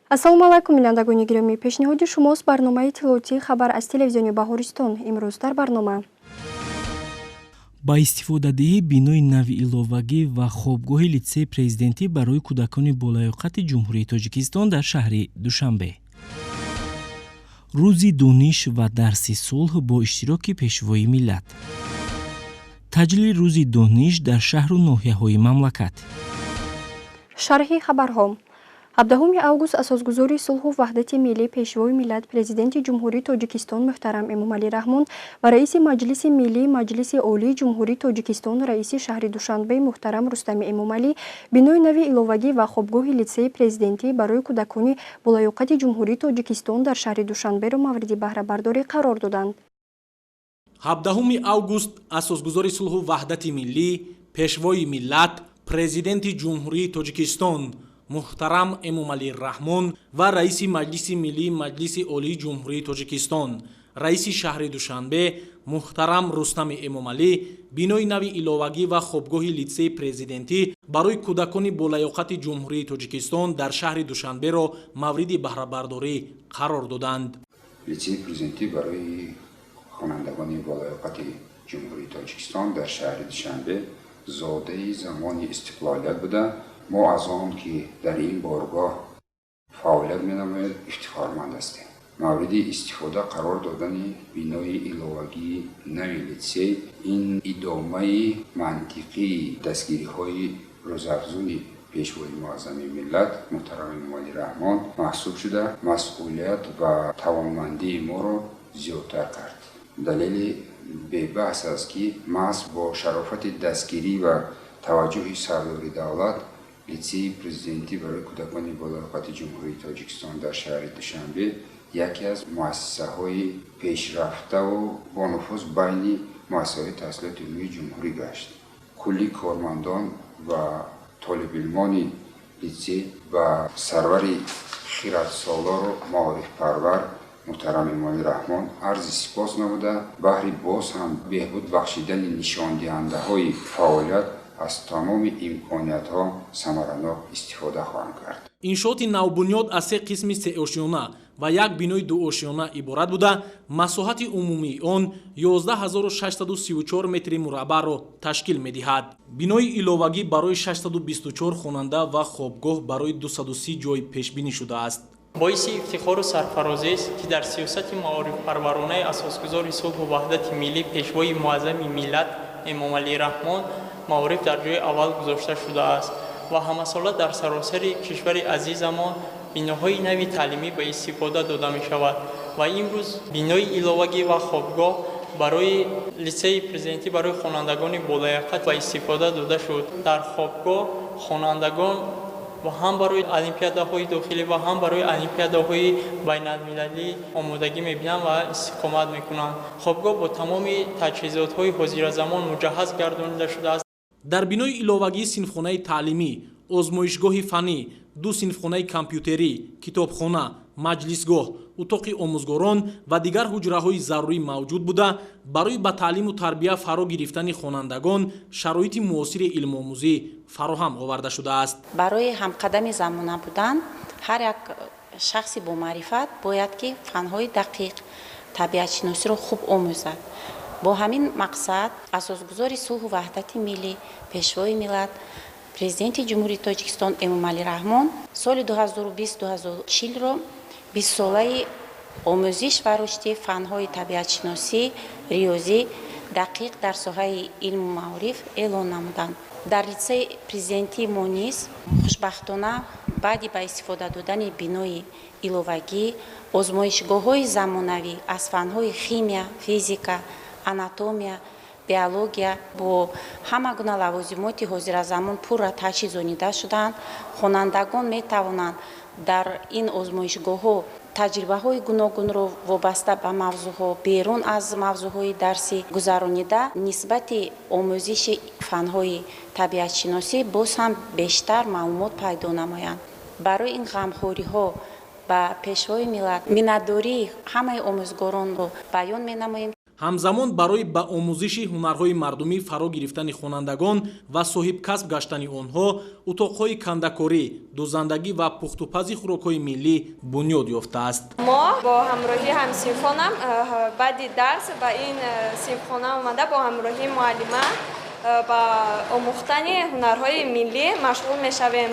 ассалому алайкум бинандагони гиромӣ, пешниҳоди шумост барномаи иттилоотии хабар аз телевизиони Баҳористон. Имрӯз дар барнома ба истифодадиҳии бинои нави иловагӣ ва хобгоҳи литсеи президентӣ барои кӯдакони болаёқати ҷумҳурии Тоҷикистон дар шаҳри Душанбе. рӯзи дониш ва дарси сулҳ бо иштироки пешвои миллат. таҷлили рӯзи дониш дар шаҳру ноҳияҳои мамлакат. шарҳи хабарҳо. 17 август асосгузори сулҳу ваҳдати миллӣ пешвои миллат президенти ҷумҳурии Тоҷикистон муҳтарам Эмомалӣ Раҳмон ва раиси маҷлиси миллӣ маҷлиси олии ҷумҳурии Тоҷикистон раиси шаҳри Душанбе муҳтарам Рустами Эмомалӣ бинои нави иловагӣ ва хобгоҳи литсеи президентӣ барои кӯдакони болаёқати ҷумҳурии Тоҷикистон дар шаҳри Душанберо мавриди баҳрабардорӣ қарор доданд. 17 август асосгузори сулҳу ваҳдати миллӣ пешвои миллат президенти ҷумҳурии Тоҷикистон муҳтарам Эмомалӣ Раҳмон ва раиси маҷлиси миллӣ маҷлиси олии ҷумҳурии Тоҷикистон раиси шаҳри Душанбе муҳтарам Рустами Эмомалӣ бинои нави иловагӣ ва хобгоҳи литсеи президентӣ барои кӯдакони болаёқати ҷумҳурии Тоҷикистон дар шаҳри Душанберо мавриди баҳрабардорӣ қарор доданд. литсеи президентӣ барои хонандагони болаёқати ҷумҳурии Тоҷикистон дар шаҳри Душанбе зодаи замони истиқлолият буда мо аз он ки дар ин боргоҳ фаъолият менамоед ифтихорманд ҳастем. мавриди истифода қарор додани бинои иловагии нави литсей ин идомаи мантиқии дастгириҳои рӯзафзуни пешвои муаззами миллат муҳтарам Эмомалӣ Раҳмон маҳсуб шуда масъулият ва тавонмандии моро зиёдтар кард. далели бебаҳс аст ки маҳз бо шарофати дастгирӣ ва таваҷҷӯҳи сардори давлат литсеи президентӣ барои кӯдакони болаёқати ҷумҳурии Тоҷикистон дар шаҳри Душанбе яке аз муассисаҳои пешрафтаву бонуфуз байни муассисаҳои таҳсилоти умумии ҷумҳурӣ гашт. кулли кормандон ва толибилмони литсей ба сарвари хиратсолору маорифпарвар муҳтарам Эмомалӣ Раҳмон арзи сипос намуда баҳри боз ҳам беҳбуд бахшидани нишондиҳандаҳои фаъолият аз тамоми имкониятҳо самаранок истифода хоҳанд кард. иншооти навбунёд аз се қисми сеошиёна ва як бинои дуошиёна иборат буда масоҳати умумии он 11634 метри мураббаъро ташкил медиҳад. бинои иловагӣ барои 624 хонанда ва хобгоҳ барои 230 ҷой пешбинӣ шудааст. боиси ифтихору сарфарозист ки дар сиёсати маорифпарваронаи асосгузори сулҳу ваҳдати миллӣ пешвои муаззами миллат Эмомалӣ Раҳмон маориф дар ҷои аввал гузошта шудааст ва ҳамасола дар саросари кишвари азизамон биноҳои нави таълимӣ ба истифода дода мешавад ва имрӯз бинои иловагӣ ва хобгоҳ барои литсеи президентӣ барои хонандагони болаёқат ба истифода дода шуд. дар хобгоҳ хонандагон ва ҳам барои олимпиадаҳои дохилӣ ва ҳам барои олимпиадаҳои байналмилалӣ омодагӣ мебинанд ва истиқомат мекунанд. хобгоҳ бо тамоми таҷҳизотҳои ҳозиразамон муҷаҳҳаз гардонида шудааст. дар бинои иловагии синфхонаи таълимӣ, озмоишгоҳи фанӣ, 2 синфхонаи компютерӣ, китобхона, маҷлисгоҳ, утоқи омӯзгорон ва дигар ҳуҷраҳои зарурӣ мавҷуд буда барои ба таълиму тарбия фаро гирифтани хонандагон шароити муосири илмомӯзӣ фароҳам оварда шудааст. барои ҳамқадами замона будан ҳар як шахси бомаърифат бояд ки фанҳои дақиқ табиатшиносиро хуб омӯзад. бо ҳамин мақсад асосгузори сулҳу ваҳдати миллӣ пешвои миллат президенти ҷумҳурии Тоҷикистон Эмомалӣ Раҳмон соли 2020-2040ро 20-солаи омӯзиш ва рушди фанҳои табиатшиносӣ, риёзӣ, дақиқ дар соҳаи илму маориф эълон намуданд. дар литсеи президентӣ мо низ хушбахтона баъди ба истифода додани бинои иловагӣ озмоишгоҳҳои замонавӣ аз фанҳои химия, физика, анатомия, биология бо ҳама гуна лавозимоти ҳозиразамон пурра таҷҳизонида шуданд. хонандагон метавонанд дар ин озмоишгоҳҳо таҷрибаҳои гуногунро вобаста ба мавзӯъҳо берун аз мавзӯъҳои дарсӣ гузаронида нисбати омӯзиши фанҳои табиатшиносӣ боз ҳам бештар маълумот пайдо намоянд. барои ин ғамхориҳо ба пешвои миллат миннатдории ҳамаи омӯзгоронро баён менамоем. ҳамзамон барои ба омӯзиши ҳунарҳои мардумӣ фаро гирифтани хонандагон ва соҳибкасб гаштани онҳо утоқҳои кандакорӣ, дӯзандагӣ ва пухтупази хӯрокҳои миллӣ бунёд ёфтааст. мо бо ҳамроҳии ҳамсинфонам баъди дарс ба ин синфхона омада бо ҳамроҳии муаллима ба омӯхтани ҳунарҳои миллӣ машғул мешавем.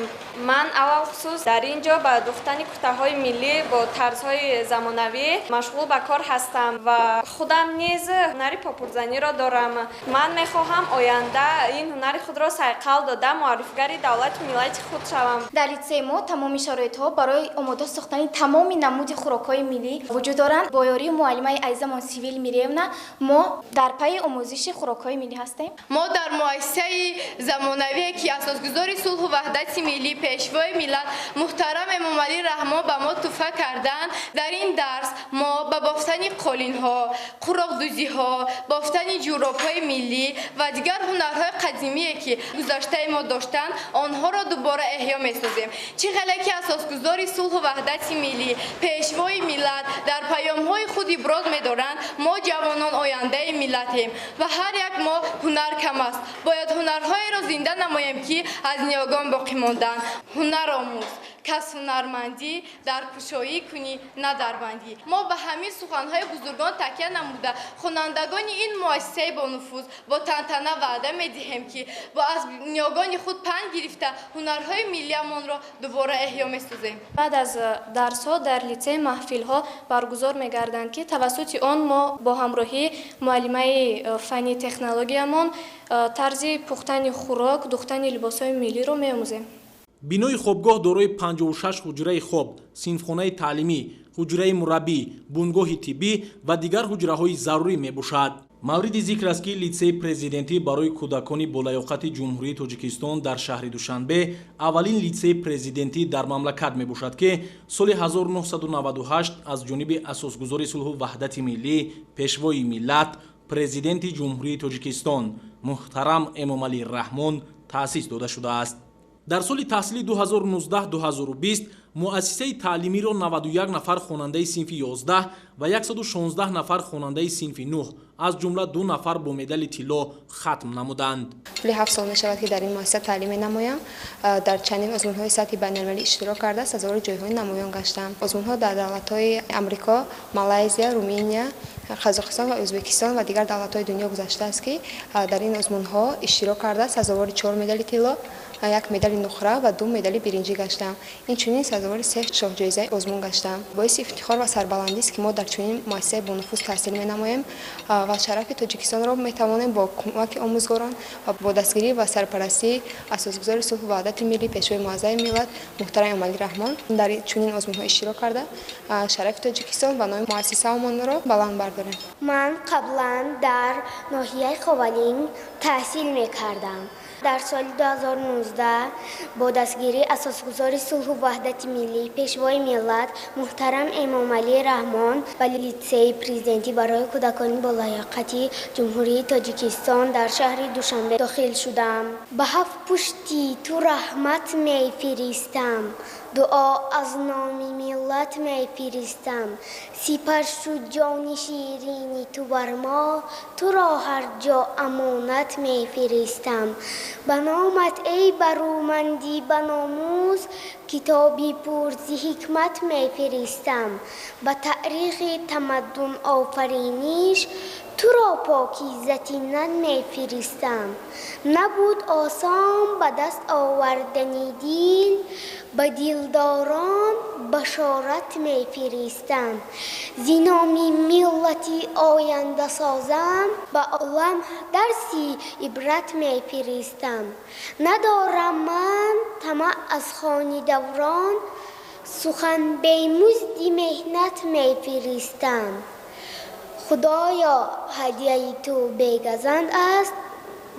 ман аввал хусус дар ин ҷо ба духтани куртаҳои миллӣ бо тарзҳои замонавӣ машғул ба кор ҳастам ва худам низ ҳунари попурзаниро дорам. ман мехоҳам оянда ин ҳунари худро сайқал дода муаррифгари давлати миллати худ шавам. дар литсеи мо тамоми шароитҳо барои омода сохтани тамоми намуди хӯрокҳои миллӣ вуҷуд доранд. бо ёрии муаллимаи азизамон Сивил Мириевна мо дар пайи омӯзиши хӯрокҳои миллӣ ҳастем. мо дар муассисаи замонавие ки асосгузори сулҳу ваҳдати миллӣ пешвои миллат муҳтарам Эмомалӣ Раҳмон ба мо туҳфа карданд. дар ин дарс мо ба бофтани қолинҳо, қуроқдӯзиҳо, бофтани ҷӯробҳои миллӣ ва дигар ҳунарҳои қадимие ки гузаштаи мо доштанд онҳоро дубора эҳё месозем. чӣ ғале ки асосгузори сулҳу ваҳдати миллӣ пешвои миллат дар паёмҳои худ иброз медоранд, мо ҷавонон ояндаи миллатем ва ҳар як мо ҳунар кам аст. бояд ҳунарҳоеро зинда намоем ки аз ниёгон боқӣ монданд. ҳунар омӯз, кас ҳунармандӣ, дар кушоӣ кунӣ на дар бандӣ. мо ба ҳамин суханҳои бузургон такя намуда хонандагони ин муассисаи бонуфуз бо тантана ваъда медиҳем ки бо аз ниёгони худ панд гирифта ҳунарҳои миллиамонро дубора эҳё месозем. баъд аз дарсҳо дар литсей маҳфилҳо баргузор мегарданд ки тавассути он мо бо ҳамроҳии муаллимаи фанни технологиямон тарзи пухтани хӯрок, духтани либосҳои миллиро меомӯзем. бинои хобгоҳ дорои 56 ҳуҷраи хоб, синфхонаи таълимӣ, ҳуҷраи мураббӣ, бунгоҳи тиббӣ ва дигар ҳуҷраҳои зарурӣ мебошад. мавриди зикр аст ки литсеи президентӣ барои кӯдакони болаёқати ҷумҳурии Тоҷикистон дар шаҳри Душанбе аввалин литсеи президентӣ дар мамлакат мебошад ки соли 1998 аз ҷониби асосгузори сулҳу ваҳдати миллӣ, пешвои миллат, президенти ҷумҳурии Тоҷикистон муҳтарам Эмомалӣ Раҳмон таъсис дода шудааст. дар соли таҳсили 2019-2020 муассисаи таълимиро 91 нафар хонандаи синфи 11 ва 116 нафар хонандаи синфи 9 аз ҷумла 2 нафар бо медали тилло хатм намуданд. Соли 7 сол мешавад ки дар ин муассиса таълим менамоям. дар чандин озмунҳои сатҳи байналмилалӣ иштирок карда сазовори ҷойҳои намоён гаштам. озмунҳо дар давлатҳои Амрико, Малайзия, Руминия, Қазоқистон ва Ӯзбекистон ва дигар давлатҳои дунё гузаштааст ки дар ин озмунҳо иштирок карда сазовори 4 медали тилло, 1 медали нуқра ва 2 медали биринҷӣ гаштам. инчунин сазовори 3 шоҳҷоизаи озмун гаштам. боиси ифтихор ва сарбаландист ки мо дар чунин муассисаи бонуфуз таҳсил менамоем ва шарафи Тоҷикистонро метавонем бо кӯмаки омӯзгорон ва бо дастгирӣ ва сарпарастии асосгузори сулҳу ваҳдати миллӣ, пешвои муаззами миллат муҳтарам Эмомалӣ Раҳмон дар чунин озмунҳо иштирок карда шарафи Тоҷикистон ва номи муассисаамонро баланд бардорем. ман қаблан дар ноҳияи Ховалин таҳсил мекардам. дар соли 2019 бо дастгирии асосгузори сулҳу ваҳдати миллӣ, пешвои миллат муҳтарам Эмомалӣ Раҳмон ба литсеи президентӣ барои кӯдакони болаёқати ҷумҳурии Тоҷикистон дар шаҳри Душанбе дохил шудам. ба ҳафт пушти ту раҳмат мефиристам, дуо аз номи миллат мефиристам. сипар шуд ҷони ширини ту бар мо, туро ҳар ҷо амонат мефиристам. ба номат эй барӯмандӣ ба номӯз, китоби пур зи ҳикмат мефиристам. ба таърихи тамаддун офариниш, туро покизати нан мефиристам. набуд осон ба даст овардани дил, ба дилдорон башорат мефиристам. зи номи миллати ояндасозам, ба олам дарси ибрат мефиристам. надорам ман тамаъ аз хони даврон, сухан бемузди меҳнат мефиристам. худоё ҳадияи ту бегазанд аст,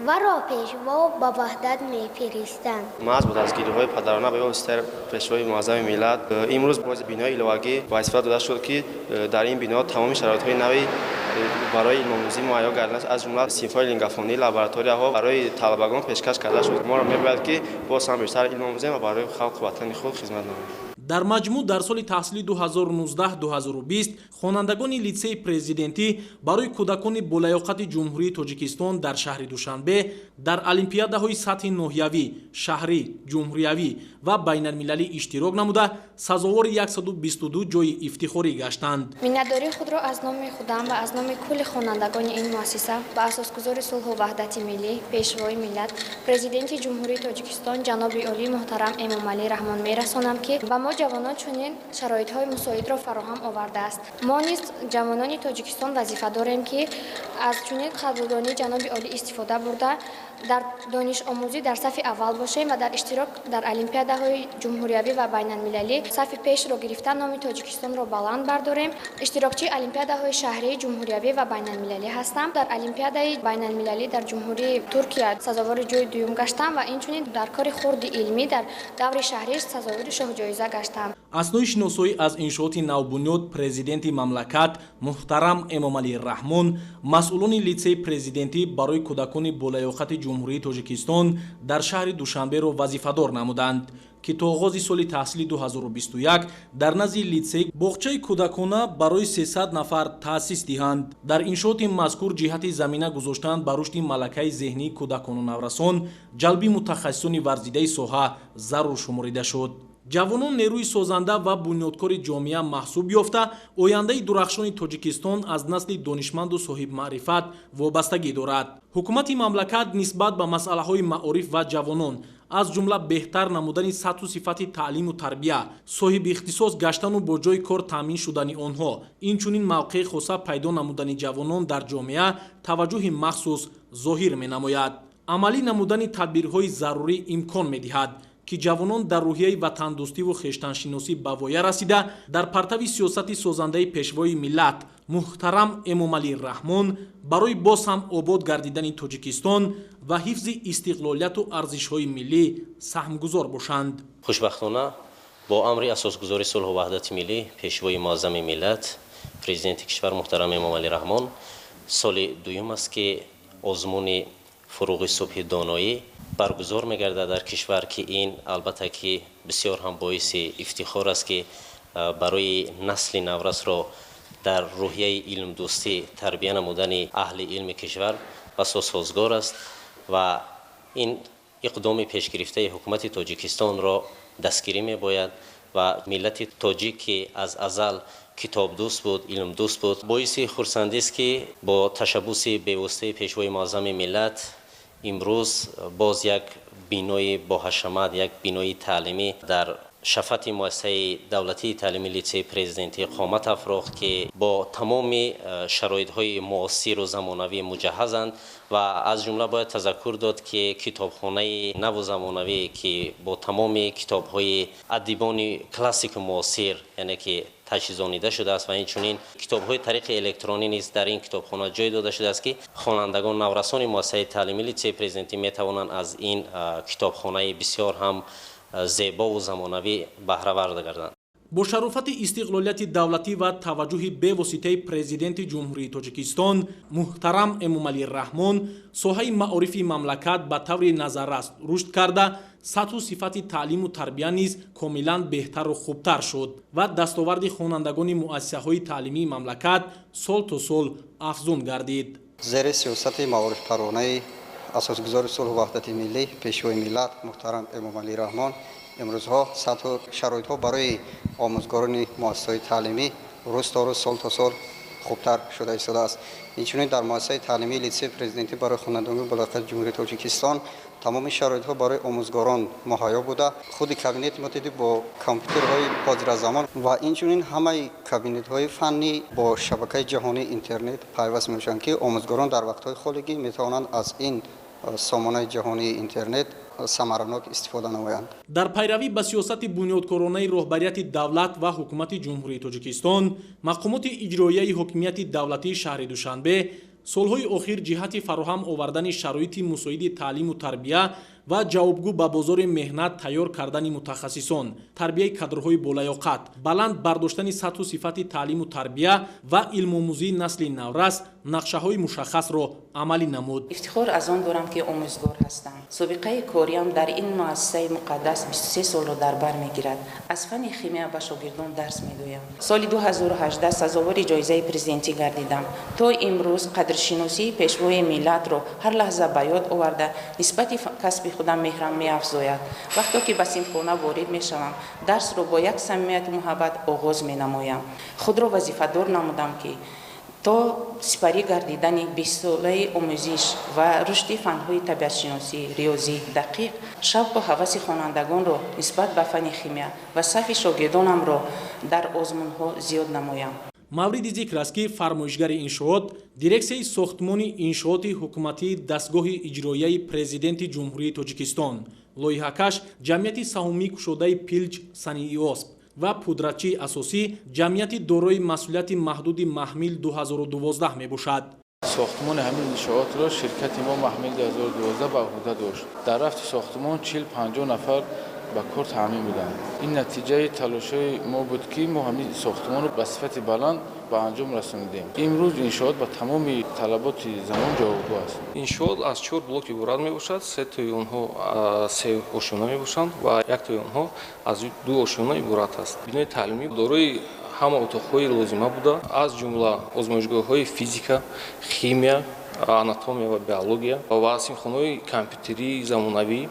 воро пешво ба ваҳдат мефиристам. ман аз бо дастгириҳои падарона ба воситаи пешвои муаззами миллат имрӯз бози бинои иловагӣ ба истифода дода шуд ки дар ин бино тамоми шароитҳои нави барои илмомӯзӣ муайё гардидааст. аз ҷумла синфҳои лингафонӣ, лабораторияҳо барои талабагон пешкаш карда шуд. моро мебояд ки боз ҳам бештар илмомӯзем ва барои халқу ватани худ хизмат намоем. дар маҷмӯъ дар соли таҳсилӣ 2019-2020 хонандагони литсеи президентӣ барои кӯдакони болаёқати ҷумҳурии тоҷикистон дар шаҳри душанбе дар олимпиадаҳои сатҳи ноҳиявӣ, шаҳрӣ, ҷумҳуриявӣ ва байналмилалӣ иштирок намуда сазовори 122 ҷойи ифтихорӣ гаштанд. миннатдории худро аз номи худам ва аз номи кулли хонандагони ин муассиса ба асосгузори сулҳу ваҳдати миллӣ, пешвои миллат, президенти ҷумҳурии тоҷикистон ҷаноби олии муҳтарам Эмомалӣ Раҳмон мерасонам ки ба мо ҷавонон чунин шароитҳои мусоидро фароҳам овардааст. мо низ ҷавонони тоҷикистон вазифа дорем ки аз чунин қадрдонии ҷаноби олӣ истифода бурда дар донишомӯзӣ дар сафи аввал бошем ва дар иштирок дар олимпиадаҳои ҷумҳуриявӣ ва байналмилалӣ сафи пешро гирифта номи Тоҷикистонро баланд бардорем. иштирокчии олимпиадаҳои шаҳрӣ, ҷумҳуриявӣ ва байналмилалӣ ҳастам. дар олимпиадаи байналмилалӣ дар ҷумҳурии Туркия сазовори ҷойи дуюм гаштам ва инчунин дар кори хурди илмӣ дар даври шаҳрӣ сазовори шоҳҷоиза гаштам. аснои шиносоӣ аз иншооти навбунёд президенти мамлакат муҳтарам Эмомалӣ Раҳмон масъулони литсеи президентӣ барои кӯдакони болаёқати ҷумҳурии тоҷикистон дар шаҳри душанберо вазифадор намуданд ки то оғози соли таҳсили 2021 дар назди литсей боғчаи кӯдакона барои 300 нафар таъсис диҳанд. дар иншооти мазкур ҷиҳати замина гузоштан ба рушди малакаи зеҳнии кӯдакону наврасон ҷалби мутахассисони варзидаи соҳа зарур шуморида шуд. ҷавонон нерӯи созанда ва бунёдкори ҷомеа маҳсуб ёфта ояндаи дурахшони Тоҷикистон аз насли донишманду соҳибмаърифат вобастагӣ дорад. ҳукумати мамлакат нисбат ба масъалаҳои маориф ва ҷавонон аз ҷумла беҳтар намудани сатҳу сифати таълиму тарбия, соҳиби ихтисос гаштану бо ҷои кор таъмин шудани онҳо, инчунин мавқеи хоса пайдо намудани ҷавонон дар ҷомеа таваҷҷӯҳи махсус зоҳир менамояд. амалӣ намудани тадбирҳои зарурӣ имкон медиҳад ки ҷавонон дар рӯҳияи ватандӯстиву хештаншиносӣ ба воя расида дар партави сиёсати созандаи пешвои миллат муҳтарам Эмомалӣ Раҳмон барои боз ҳам обод гардидани Тоҷикистон ва ҳифзи истиқлолияту арзишҳои миллӣ саҳмгузор бошанд. хушбахтона бо амри асосгузори сулҳу ваҳдати миллӣ пешвои муаззами миллат президенти кишвар муҳтарам Эмомалӣ Раҳмон соли дуюм аст ки озмуни фуруғи субҳи доноӣ баргузор мегардад дар кишвар ки ин албатта ки бисёр ҳам боиси ифтихор аст ки барои насли наврасро дар рӯҳияи илмдӯстӣ тарбия намудани аҳли илми кишвар асос созгор аст ва ин иқдоми пешгирифтаи ҳукумати Тоҷикистонро дастгирӣ мебояд ва миллати тоҷик ки аз азал китобдӯст буд, илмдӯст буд, боиси хурсандист ки бо ташаббуси бевоситаи пешвои муаззами миллат имрӯз боз як бинои боҳашамат, як бинои таълимӣ дар шафати муассисаи давлатии таълими литсеи президентӣ қомат афрохт ки бо тамоми шароитҳои муосиру замонавӣ муҷаҳҳазанд ва аз ҷумла бояд тазаккур дод ки китобхонаи наву замонавӣ ки бо тамоми китобҳои адибони классику муосир яъне ки таҷҳизонида шудааст ва инчунин китобҳои тариқи электронӣ низ дар ин китобхона ҷой дода шудааст ки хонандагон наврасони муассисаи таълими литсеи президентӣ метавонанд аз ин китобхонаи бисёр ҳам зебову замонавӣ баҳраварда гарданд. бо шарофати истиқлолияти давлатӣ ва таваҷҷӯҳи бевоситаи президенти ҷумҳурии Тоҷикистон муҳтарам Эмомалӣ Раҳмон соҳаи маорифи мамлакат ба таври назаррас рушд карда сатҳу сифати таълиму тарбия низ комилан беҳтару хубтар шуд ва дастоварди хонандагони муассисаҳои таълимии мамлакат сол то сол афзун гардид. зери сиёсати маорифпаронаи асосгузори сулҳу ваҳдати миллӣ пешвои миллат муҳтарам Эмомалӣ Раҳмон имрӯзҳо сатҳу шароитҳо барои омӯзгорони муассисаҳои таълимӣ рӯз то рӯз сол то сол хубтар шуда истодааст. инчунин дар муассисаи таълимии литсеи президентӣ барои хонандагони болоиқати ҷумҳурии Тоҷикистон тамоми шароитҳо барои омӯзгорон муҳайё буда худи кабинети мо диди бо компютерҳои ҳозиразамон ва инчунин ҳамаи кабинетҳои фаннӣ бо шабакаи ҷаҳонии интернет пайваст мешаванд ки омӯзгорон дар вақтҳои холигӣ метавонанд аз ин сомонаи ҷаҳонии интернет самаранок истифода намоянд. дар пайравӣ ба сиёсати бунёдкоронаи роҳбарияти давлат ва ҳукумати ҷумҳурии Тоҷикистон мақомоти иҷроияи ҳокимияти давлатии шаҳри Душанбе солҳои охир ҷиҳати фароҳам овардани шароити мусоиди таълиму тарбия ва ҷавобгӯ ба бозори меҳнат тайёр кардани мутахассисон, тарбияи кадрҳои болаёқат, баланд бардоштани сатҳу сифати таълиму тарбия ва илмомӯзии насли наврас нақшаҳои мушаххасро амалӣ намуд. ифтихор аз он дорам ки омӯзгор ҳастам. собиқаи кориам дар ин муассисаи муқаддас 23 солро дар бар мегирад. аз фанни химия ба шогирдон дарс медоям. соли 2018 сазовори ҷоизаи президентӣ гардидам. то имрӯз қадршиносии пешвои миллатро ҳар лаҳза ба ёд оварда нисбати касби худам меҳрам меафзояд. вақто ки ба синфхона ворид мешавам, дарсро бо як самимияту муҳаббат оғоз менамоям. худро вазифадор намудам ки то сипарӣ гардидани 20-солаи омӯзиш ва рушди фанҳои табиатшиносӣ, риёзӣ дақиқ, шавқу ҳаваси хонандагонро нисбат ба фанни химия ва сафи шогирдонамро дар озмунҳо зиёд намоям. мавриди зикр аст ки фармоишгари иншоот дирексияи сохтмони иншооти ҳукуматии дастгоҳи иҷроияи президенти ҷумҳурии тоҷикистон, лоиҳакаш ҷамъияти саҳумии кушодаи пилҷ санъии осп ва пудратчии асосӣ ҷамъияти дорои масъулияти маҳдуди маҳмил 2012 мебошад. сохтмони ҳамин иншоотро ширкати мо маҳмил 2012 ба уҳда дошт. дар рафти сохтмон 40-50 нафар ба кор таъмин буданд. ин натиҷаи талошҳои мо буд ки мо ҳамин сохтмонро ба сифати баланд ба анҷом расонидем. имрӯз иншоот ба тамоми талаботи замон ҷавобгӯ аст. иншоот аз 4 блоки иборат мебошад. 3 тои онҳо 3 ошона мебошанд ва 1 тои онҳо аз 2 ошона иборат аст. бинои таълимӣ дорои ҳама утоқҳои лозима буда, аз ҷумла озмоишгоҳҳои физика, химия, анатомия ва биология ва симхонаҳои компютерии замонавӣ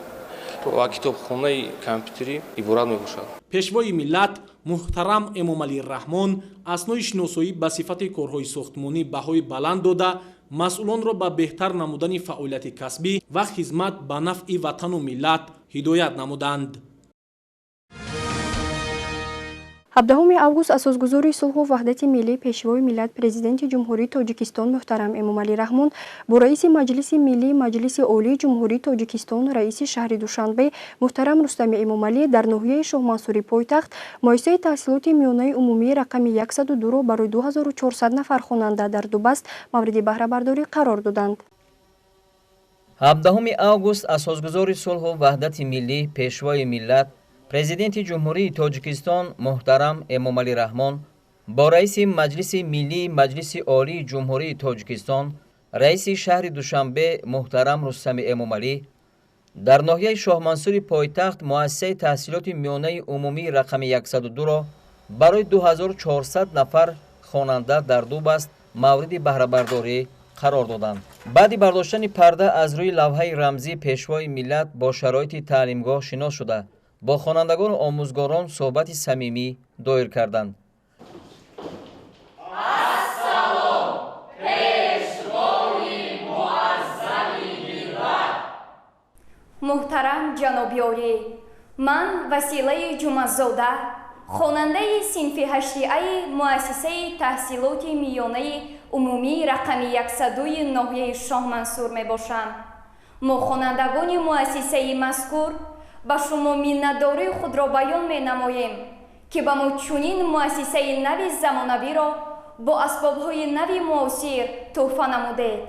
ва китобхонаи компютерӣ иборат мебошад. пешвои миллат муҳтарам эмомалӣ раҳмон аснои шиносоӣ ба сифати корҳои сохтмонӣ баҳои баланд дода, масъулонро ба беҳтар намудани фаъолияти касбӣ ва хизмат ба нафъи ватану миллат ҳидоят намуданд. 17 август асосгузори сулҳу ваҳдати миллӣ пешвои миллат президенти ҷумҳурии тоҷикистон муҳтарам эмомалӣ раҳмон бо раиси маҷлиси миллӣ маҷлиси олии ҷумҳурии тоҷикистон раиси шаҳри душанбе муҳтарам рустами эмомалӣ дар ноҳияи шоҳмансури пойтахт муассисаи таҳсилоти миёнаи умумии рақами 102-ро барои 2400 нафар хонанда дар дубаст мавриди баҳрабардорӣ қарор доданд. 17 август асосгузори сулҳу ваҳдати миллӣ пешвои миллат президенти ҷумҳурии тоҷикистон муҳтарам эмомалӣ раҳмон бо раиси маҷлиси миллӣ маҷлиси олии ҷумҳурии тоҷикистон раиси шаҳри душанбе муҳтарам рустами эмомалӣ дар ноҳияи шоҳмансури пойтахт муассисаи таҳсилоти миёнаи умумии рақами 102-ро барои 2400 нафар хонанда дар дубаст мавриди баҳрабардорӣ қарор доданд. баъди бардоштани парда аз рӯи лавҳаи рамзии пешвои миллат бо шароити таълимгоҳ шинос шуда با خوانندگان و آموزگاران صحبت صمیمی دایر کردند. محترم جنابی عالی، من وسیله جمعه‌زاده خواننده صنف 8ای مؤسسه تحصیلات میانه عمومی رقم 102 ناحیه شاه منصور میباشم. ما خوانندگان مؤسسه مذکور با شما منتداری خود را بیان می نماییم که با ما چنین مؤسسه نوی زمانوی را با اسباب‌های نوی معاصر تحفه نمودید.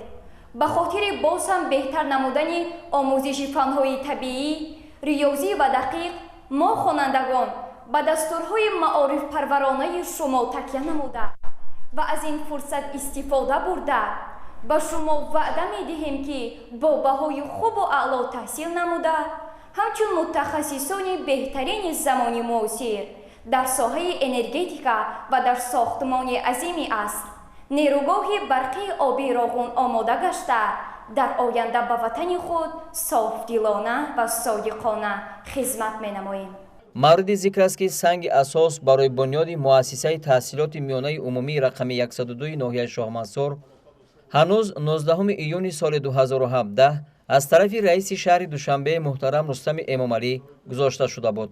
به خاطر باز هم بهتر نمودن آموزش فن‌های طبیعی، ریاضی و دقیق ما خوانندگان به دستورهای معارف پرورانه شما تکیه نموده و از این فرصت استفاده برده به شما وعده می دهیم که با بهای خوب و اعلی تحصیل نموده همچون متخصصان بهترین زمان معاصر در ساحه انرژتیکا و در ساختمان عظیم عصر نیروگاه برقی آبی راغون آماده گشته در آینده به وطن خود صافدلانه و صادقانه خدمت می‌نماییم. مورد ذکر است که سنگ اساس برای بنیاد مؤسسه تحصیلات میانه عمومی رقم 102 ناحیه شاه منصور هنوز 19 ایون سال 2017 از طرف رئیس شهر دوشنبه محترم رستم امامعلی گذاشته شده بود.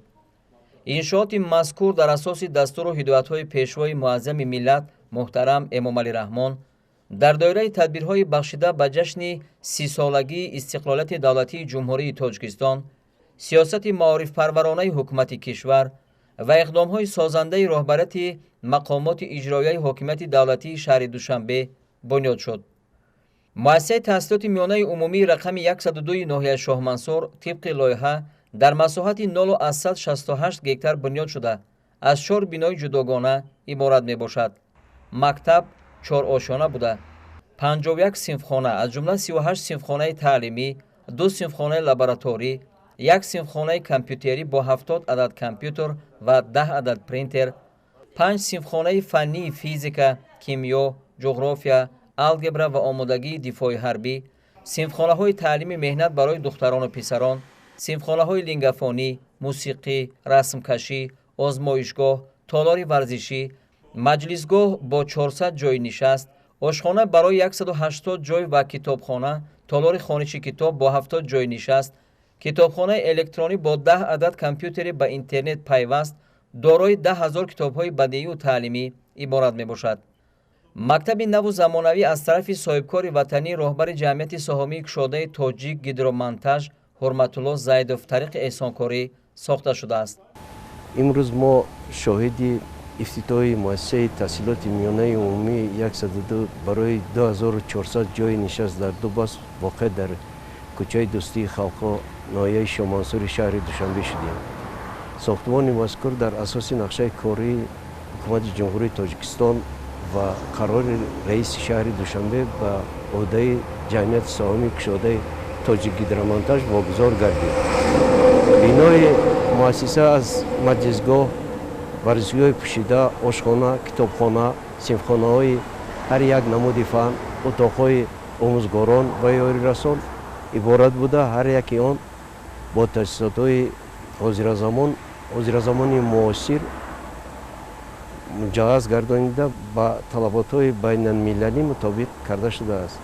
انشاءات مذکور در اساس دستور و هدایت‌های پیشوای معظم ملت محترم امامعلی رحمان در دایره تدبیرهای بخشیده به جشن 30 سالگی استقلالیت دولتی جمهوری تاجیکستان، سیاست معارف پرورانه حکومت کشور و اقدام‌های سازنده رهبری مقامات اجرایی حکومت دولتی شهر دوشنبه بنیاد شد. مؤسسه تحصیلات میانه عمومی رقم 102 ناحیه شاه منصور طبق لایحه در مساحت 0.168 گکتار بنیاد شده از 4 بینای جداگانه عبارت می باشد. مکتب 4 آشانه بوده. 51 صنفخانه از جمله 38 صنفخانه تعلیمی، 2 صنفخانه لابراتوری، 1 صنفخانه کامپیوتری با 70 عدد کامپیوتر و 10 عدد پرینتر، 5 صنفخانه فنی فیزیک، کیمیا، جغرافیا، الگبرا و آمادگی دفاعی حربی، صنفخانه های تعلیم مهنت برای دختران و پسران، صنفخانه های لینگافونی، موسیقی، رسم کشی، آزمایشگاه، تالار ورزشی، مجلسگاه با 400 جای نشست، آشخانه برای 180 جای و کتابخانه، تالار خوانش کتاب با 70 جای نشست، کتابخانه الکترونی با 10 عدد کامپیوتر به اینترنت پیوست دارای 10,000 کتاب‌های بدیعی و تعلیمی عبارت میباشد. مکتب نو و زمانوی از طرف صاحبکار وطنی رهبر جمعیت سهامی کشاده تاجیک گیدرومونتاژ حرمت الله زیدوف طریق احسانکاری ساخته شده است. امروز ما شاهد افتتاح مؤسسه تحصیلات میانه عمومی 102 برای 2400 جای نشست در دو بس واقع در کوچه دوستی خلقا ناحیه شاه منصور شهر دوشنبه شدیم. ساختمان مذکور در اساس نقشه کاری حکومت جمهوری تاجیکستان و قرار رئیس شهر دوشنبه به عهده جمعیت سهامی کشاده تاجیک گیدرومونتاژ واگذار گردید. بینای مؤسسه از مجلسگاه، ورزشگاه پوشیده، آشخانه، کتابخانه، صنفخانه های هر یک نمود فن، اتاقهای آموزگاران و یاری رسان عبارت بوده. هر یکی آن با تجهیزات های حاضر زمان معاصر مجهز گردانیده با طلبات های بین المللی مطابق کرده شده است.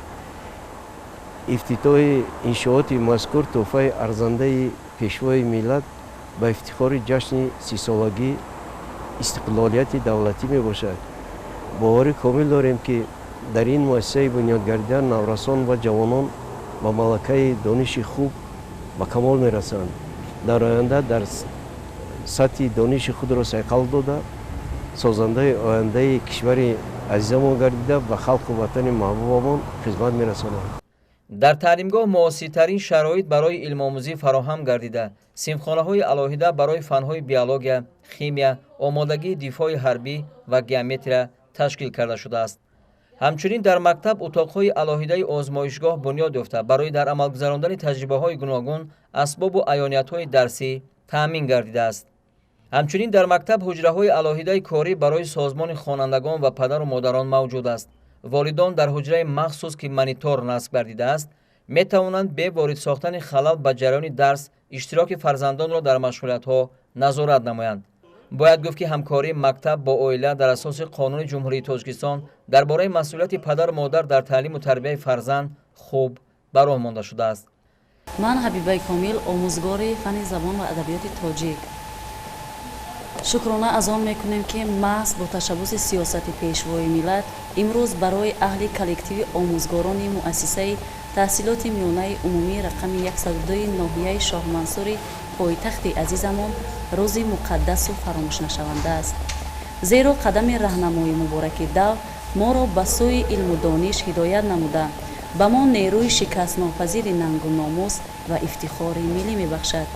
افتتاح انشاءات مذکور تحفه ارزنده پیشوای ملت به افتخار جشن 30 سالگی استقلالیت دولتی می باشد. باور کامل داریم که در این مؤسسه بنیادگردیان نورسان و جوانان با ملکه دانش خوب به کمال می رسند. در آینده در سطح دانش خود را صیقل داده سازنده آینده کشور عزیزمان گردیده و خلق و وطن محبوبمان خدمت می رسانند. در تعلیمگاه معاصرترین شرایط برای علم آموزی فراهم گردیده صنفخانه های علاهیده برای فنهای بیولوژی، شیمیا، آمادگی دفاع حربی و گیومتری تشکیل کرده شده است. همچنین در مکتب اتاقهای علاهیده آزمایشگاه بنیاد یافته برای در عمل گذراندن تجربه های گوناگون اسباب و عیانیت های درسی تامین گردیده است. همچنین در مکتب حجره های علاهیده کاری برای سازمان خوانندگان و پدر و مادران موجود است. والدان در حجره مخصوص که مانیتور نصب گردیده است می توانند به وارد ساختن خلل به جریان درس اشتراک فرزندان را در مشغولیت ها نظارت نمایند. باید گفت که همکاری مکتب با عائله در اساس قانون جمهوری تاجیکستان درباره مسئولیت پدر و مادر در تعلیم و تربیت فرزند خوب براه مانده شده است. من حبیبه کامل آموزگار فن زبان و ادبیات تاجیک شکرانه از آن میکنیم که محض با تشبث سیاست پیشوای ملت امروز برای اهل کلکتیو آموزگاران مؤسسه تحصیلات میانه عمومی رقم 102 ناحیه شاه منصور پایتخت عزیزمان روزی مقدس و فراموش نشونده است. زیرا قدم راهنمای مبارک دو ما را به سوی علم و دانش هدایت نموده به ما نیروی شکست ناپذیر ننگ و ناموس و افتخار ملی میبخشد.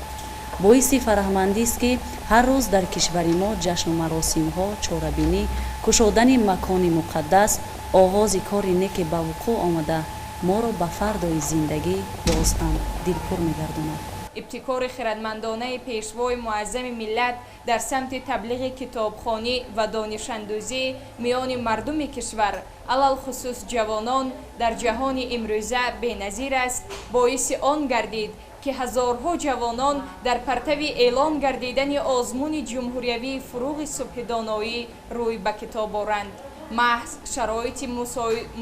باعث فرحمندی است که هر روز در کشور ما جشن و مراسم ها چاره‌بینی، کشادن مکان مقدس، آغاز کار نیک به وقوع آمده ما را به فردای زندگی باز هم دلپر می‌گرداند. ابتکار خردمندانه پیشوای معظم ملت در سمت تبلیغ کتابخوانی و دانش‌اندوزی میان مردم کشور علل خصوص جوانان در جهان امروزه بی‌نظیر است. باعث آن گردید که هزارها جوانان در پرتو اعلام گردیدن آزمون جمهوریوی فروغ صبح دانایی روی به کتاب آورند. محض شرایط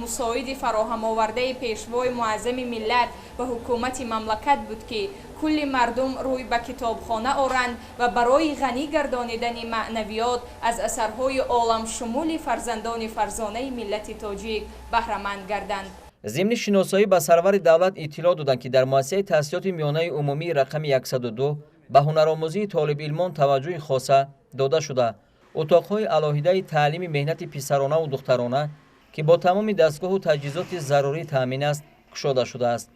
مساعد فراهم آورده پیشوای معظم ملت و حکومت مملکت بود که کل مردم روی به کتابخانه آورند و برای غنی گردانیدن معنویات از اثرهای عالم شمول فرزندان فرزانه ملت تاجیک بهره‌مند گردند. ضمن شناسایی به سرور دولت اطلاع دادند که در مؤسسه تحصیلات میانه عمومی رقم 102 به هنرآموزی طالب علمان توجه خاصه داده شده. اتاقهای علاهیده تعلیم مهنت پسرانه و دخترانه که با تمام دستگاه و تجهیزات ضروری تامین است گشوده شده است.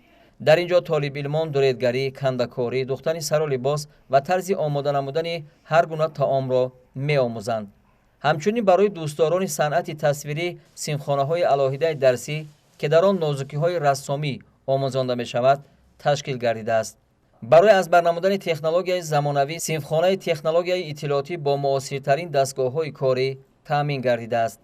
در اینجا طالب علمان دوریدگری، کندکاری، دوختن سر و لباس و طرز آماده نمودن هر گونه طعام را می‌آموزند. همچنین برای دوستداران صنعت تصویری سیمخانه‌های علاهیده درسی که در آن نازکی‌های رسامی آموزانده می‌شود تشکیل گردیده است. برای از برنمودن تکنولوژی زمانوی سیمخانه تکنولوژی اطلاعاتی با معاصرترین دستگاه‌های کاری تامین گردیده است.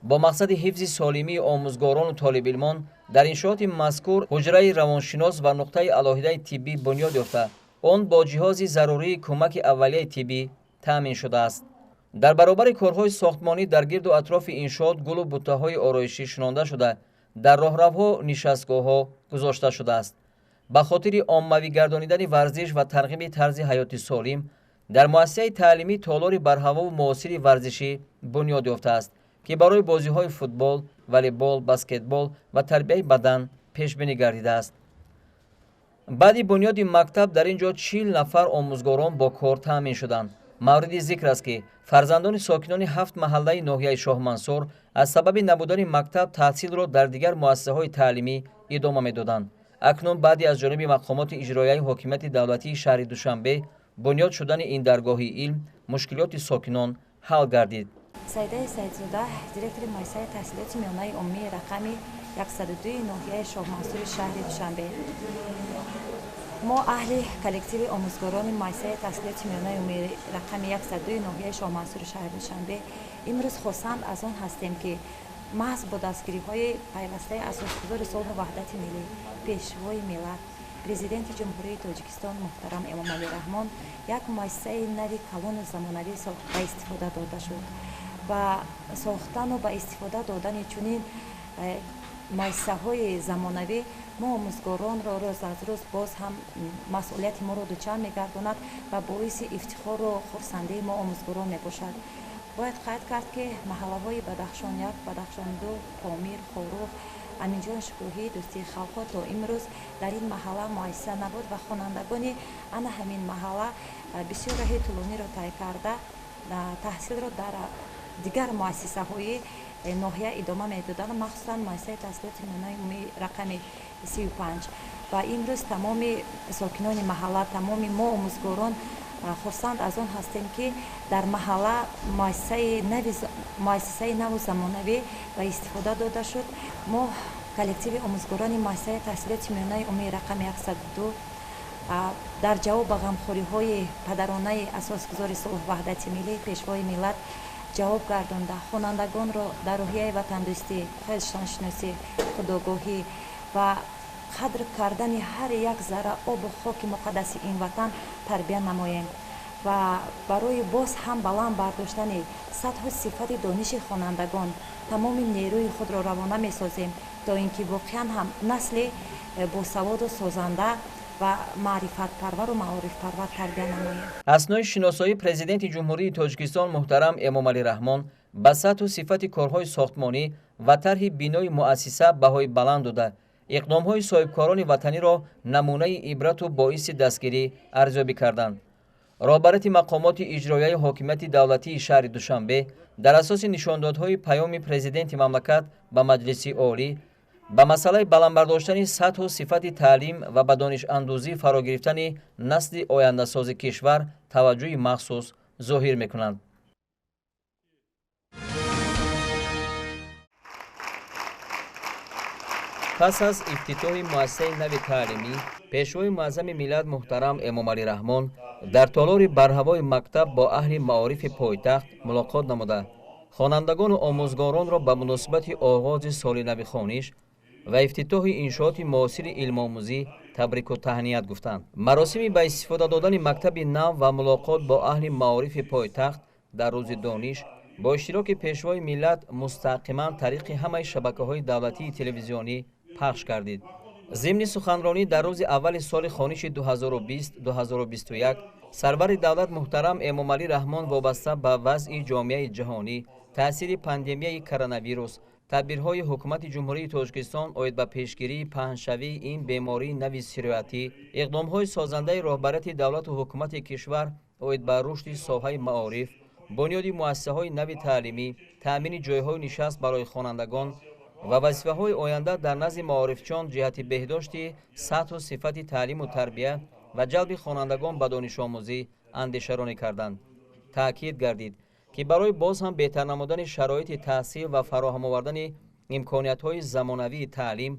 با مقصد حفظ سالمی آموزگاران و طالب علمان در انشاءات مذکور حجره روانشناس و نقطه علاهیده طبی بنیاد یافته آن با جهاز ضروری کمک اولیه طبی تامین شده است. در برابر کارهای ساختمانی در گرد و اطراف انشاءات گل و بوته‌های آرایشی شنانده شده در راهروها نشستگاه‌ها گذاشته شده است. به خاطر عاموی گردانیدن ورزش و ترغیب طرز حیات سالم در مؤسسه تعلیمی تالار برهوا و معاصر ورزشی بنیاد یافته است که برای بازی‌های فوتبال، والیبال، بسکتبال و تربیت بدن پیش بینی گردیده است. بعد بنیاد مکتب در اینجا 40 نفر آموزگاران با کار تامین شدند. مورد ذکر است که فرزندان ساکنان 7 محله ناحیه شاه منصور از سبب نبودن مکتب تحصیل را در دیگر مؤسسه‌های تعلیمی ادامه می‌دادند. اکنون بعدی از جانب مقامات اجرایی حکومت دولتی شهر دوشنبه بنیاد شدن این درگاه علم مشکلات ساکنان حل گردید. سیده سیدزاده دیرکتور مؤسسه تحصیلات میانه عمومی رقم 102 ناحیه شاه منصور شهر دوشنبه. ما اهل کلکتیو آموزگاران مؤسسه تحصیلات میانه عمومی رقم 102 ناحیه شاه منصور شهر دوشنبه امروز خواستند از آن هستیم که محض با دستگیری‌های پیوسته اساسگذار صلح و وحدت ملی پیشوای ملت پرزیدنت جمهوری تاجیکستان محترم امامعلی رحمان یک مؤسسه نوی کلان و زمانوی به استفاده داده شد و ساختن و به استفاده دادن چنین مؤسسه‌های زمانوی ما آموزگاران را روز از روز باز هم مسئولیت ما را دوچار می‌گرداند و باعث افتخار و خرسندی ما آموزگاران می‌باشد. باید قید کرد که محله‌های بدخشان 1، بدخشان 2، پامیر، خاروخ، امینجان شکوهی، دوستی خلق‌ها تا امروز در این محله مؤسسه نبود و خوانندگان آن همین محله بسیار راه طولانی را طی کرده تحصیل را در دیگر مؤسسه‌های ناحیه ادامه می‌دادند، مخصوصاً مؤسسه تحصیلات میانه عمومی رقم 35 و امروز تمام ساکنان محله، تمام ما آموزگاران خواستند از آن هستیم که در محله مؤسسه نو زمانوی و استفاده داده شد. ما کلکتیو آموزگاران مؤسسه تحصیلات میانه عمومی رقم 102 در جواب غمخوری‌های پدرانه اساسگذار صلح وحدت ملی پیشوای ملت جواب گردانده خوانندگان را در راهیه وطندوستی، خویشتن‌شناسی، خودآگاهی و قدر کردن هر یک ذره آب و خاک مقدس این وطن تربیت نماییم و برای باز هم بلند برداشتن سطح صفت دانش خوانندگان تمام نیروی خود را روانه می‌سازیم تا اینکه واقعا هم نسل باسواد و سازنده و معرفت پرور و معارف پرور تربیت نماییم. اثنای شناسایی پرزیدنت جمهوری تاجیکستان محترم امامعلی رحمان به سطح و صفت کارهای ساختمانی و طرح بینای مؤسسه بهای بلند داده اقدام‌های صاحبکاران وطنی را نمونه عبرت و باعث دستگیری ارزیابی کردند. رهبرت مقامات اجرایی حکومت دولتی شهر دوشنبه در اساس نشاندادهای پیام پرزیدنت مملکت به مجلس عالی به مسئله بلند برداشتن سطح و صفت تعلیم و به دانش اندوزی فرا گرفتن نسل آینده ساز کشور توجه مخصوص ظاهر می‌کنند. پس از افتتاح مؤسسه نو تعلیمی پیشوای معظم ملت محترم امامعلی رحمان در تالار برهوای مکتب با اهل معارف پایتخت ملاقات نموده خوانندگان و آموزگاران را به مناسبت آغاز سال نو خوانش و افتتاح انشاءات معاصر علم آموزی تبریک و تهنیت گفتند. مراسم به استفاده دادن مکتب نو و ملاقات با اهل معارف پایتخت در روز دانش با اشتراک پیشوای ملت مستقیما طریق همه شبکه‌های دولتی تلویزیونی پخش گردید. ضمن سخنرانی در روز اول سال خوانش 2020-2021 سرور دولت محترم امامعلی رحمان وابسته به وضع جامعه جهانی، تاثیر پاندمی کرونا ویروس، تدبیرهای حکومت جمهوری تاجیکستان آید به پیشگیری پهنشوی این بیماری نوی سیریاتی، اقدامهای سازنده رهبرت دولت و حکومت کشور آید به رشد ساحه معارف، بنیاد مؤسسه‌های نوی تعلیمی، تامین جایهای نشست برای خوانندگان ва вазифаҳои оянда дар назди маорифчиён ҷиҳати беҳдошти сатҳу сифати таълиму тарбия ва ҷалби хонандагон ба донишомӯзӣ андешаронӣ карданд. таъкид гардид ки барои боз ҳам беҳтар намудани шароити таҳсил ва фароҳам овардани имкониятҳои замонавии таълим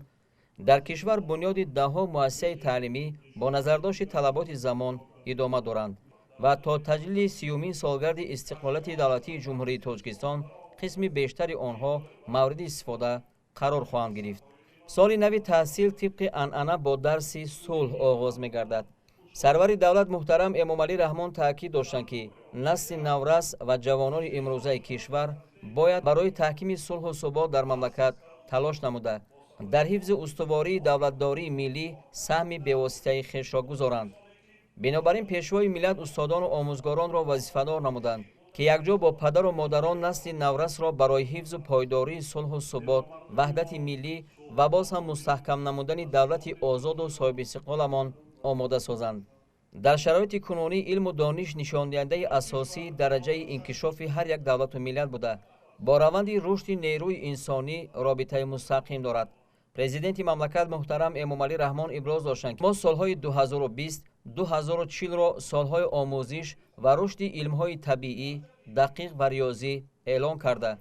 дар кишвар бунёди даҳҳо муассисаи таълимӣ бо назардошти талаботи замон идома доранд ва то таҷлили 30-умин солгарди истиқлолияти давлатии ҷумҳурии Тоҷикистон қисми бештари онҳо мавриди истифода қарор хоҳанд гирифт. соли нави таҳсил тибқи анъана бо дарси сулҳ оғоз мегардад. сарвари давлат муҳтарам Эмомалӣ Раҳмон таъкид доштанд ки насли наврас ва ҷавонони имрӯзаи кишвар бояд барои таҳкими сулҳу субот дар мамлакат талош намуда, дар ҳифзи устувории давлатдории миллӣ саҳми бевоситаи хешро гузоранд. бинобар ин пешвои миллат устодону омӯзгоронро вазифадор намуданд ки якҷо бо падару модарон насли наврасро барои ҳифзу пойдории сулҳу субот, ваҳдати миллӣ ва боз ҳам мустаҳкам намудани давлати озоду соҳибистиқлоламон омода созанд. дар шароити кунунӣ илму дониш нишондиҳандаи асосии дараҷаи инкишофи ҳар як давлату миллат буда, бо раванди рушди нерӯи инсонӣ робитаи мустақим дорад. президенти мамлакат муҳтарам Эмомалӣ Раҳмон иброз доштанд ки мо солҳои 2020-2040-ро солҳои омӯзиш ва рушди илмҳои табиӣ, дақиқ ва риёзӣ эълон карда,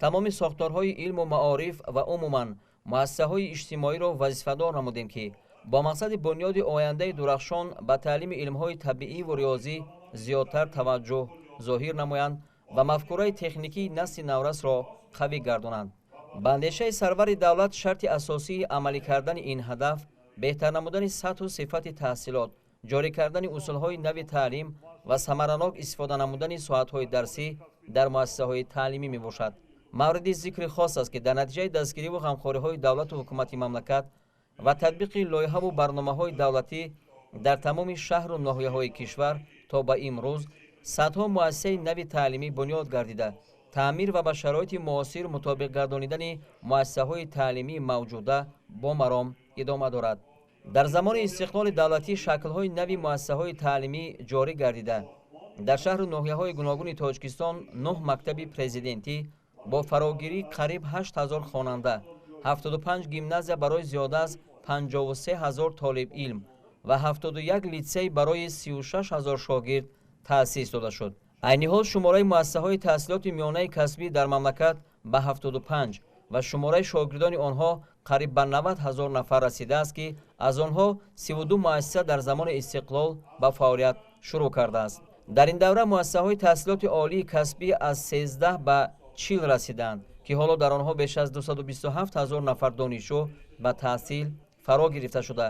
тамоми сохторҳои илму маориф ва умуман муассисаҳои иҷтимоиро вазифадор намудем ки бо мақсади бунёди ояндаи дурахшон ба таълими илмҳои табииву риёзӣ зиёдтар таваҷҷӯҳ зоҳир намоянд ва мафкураи техникии насли наврасро қавӣ гардонанд. ба андешаи сарвари давлат шарти асосии амалӣ кардани ин ҳадаф беҳтар намудани сатҳу сифати таҳсилот, ҷорӣ кардани усулҳои нави таълим ва самаранок истифода намудани соатҳои дарсӣ дар муассисаҳои таълимӣ мебошад. мавриди зикри хос аст ки дар натиҷаи дастгириву ғамхориҳои давлату ҳукумати мамлакат ва татбиқи лоиҳаву барномаҳои давлатӣ дар тамоми шаҳру ноҳияҳои кишвар то ба имрӯз садҳо муассисаи нави таълимӣ бунёд гардида, таъмир ва ба шароити муосир мутобиқ гардонидани муассисаҳои таълимии мавҷуда бо маром идома дорад. дар замони истиқлоли давлатӣ шаклҳои нави муассисаҳои таълимӣ ҷорӣ гардида, дар шаҳру ноҳияҳои гуногуни Тоҷикистон 9 мактаби президентӣ бо фарогирии қариб 8000 хонанда, 75 гимназия барои зиёда аз 53 000 толибилм ва 71 литсей барои 36 000 шогирд таъсис дода шуд. айни ҳол шумораи муассисаҳои таҳсилоти миёнаи касбӣ дар мамлакат ба 75 ва шумораи шогирдони онҳо қариб ба 90 000 нафар расидааст ки аз онҳо 32 муассиса дар замони истиқлол ба фаъолият шурӯъ кардааст. дар ин давра муассисаҳои таҳсилоти олии касбӣ аз 13 ба 40 расидаанд ки ҳоло дар онҳо беш аз 227 000 нафар донишҷӯ ба таҳсил фаро гирифта шуда,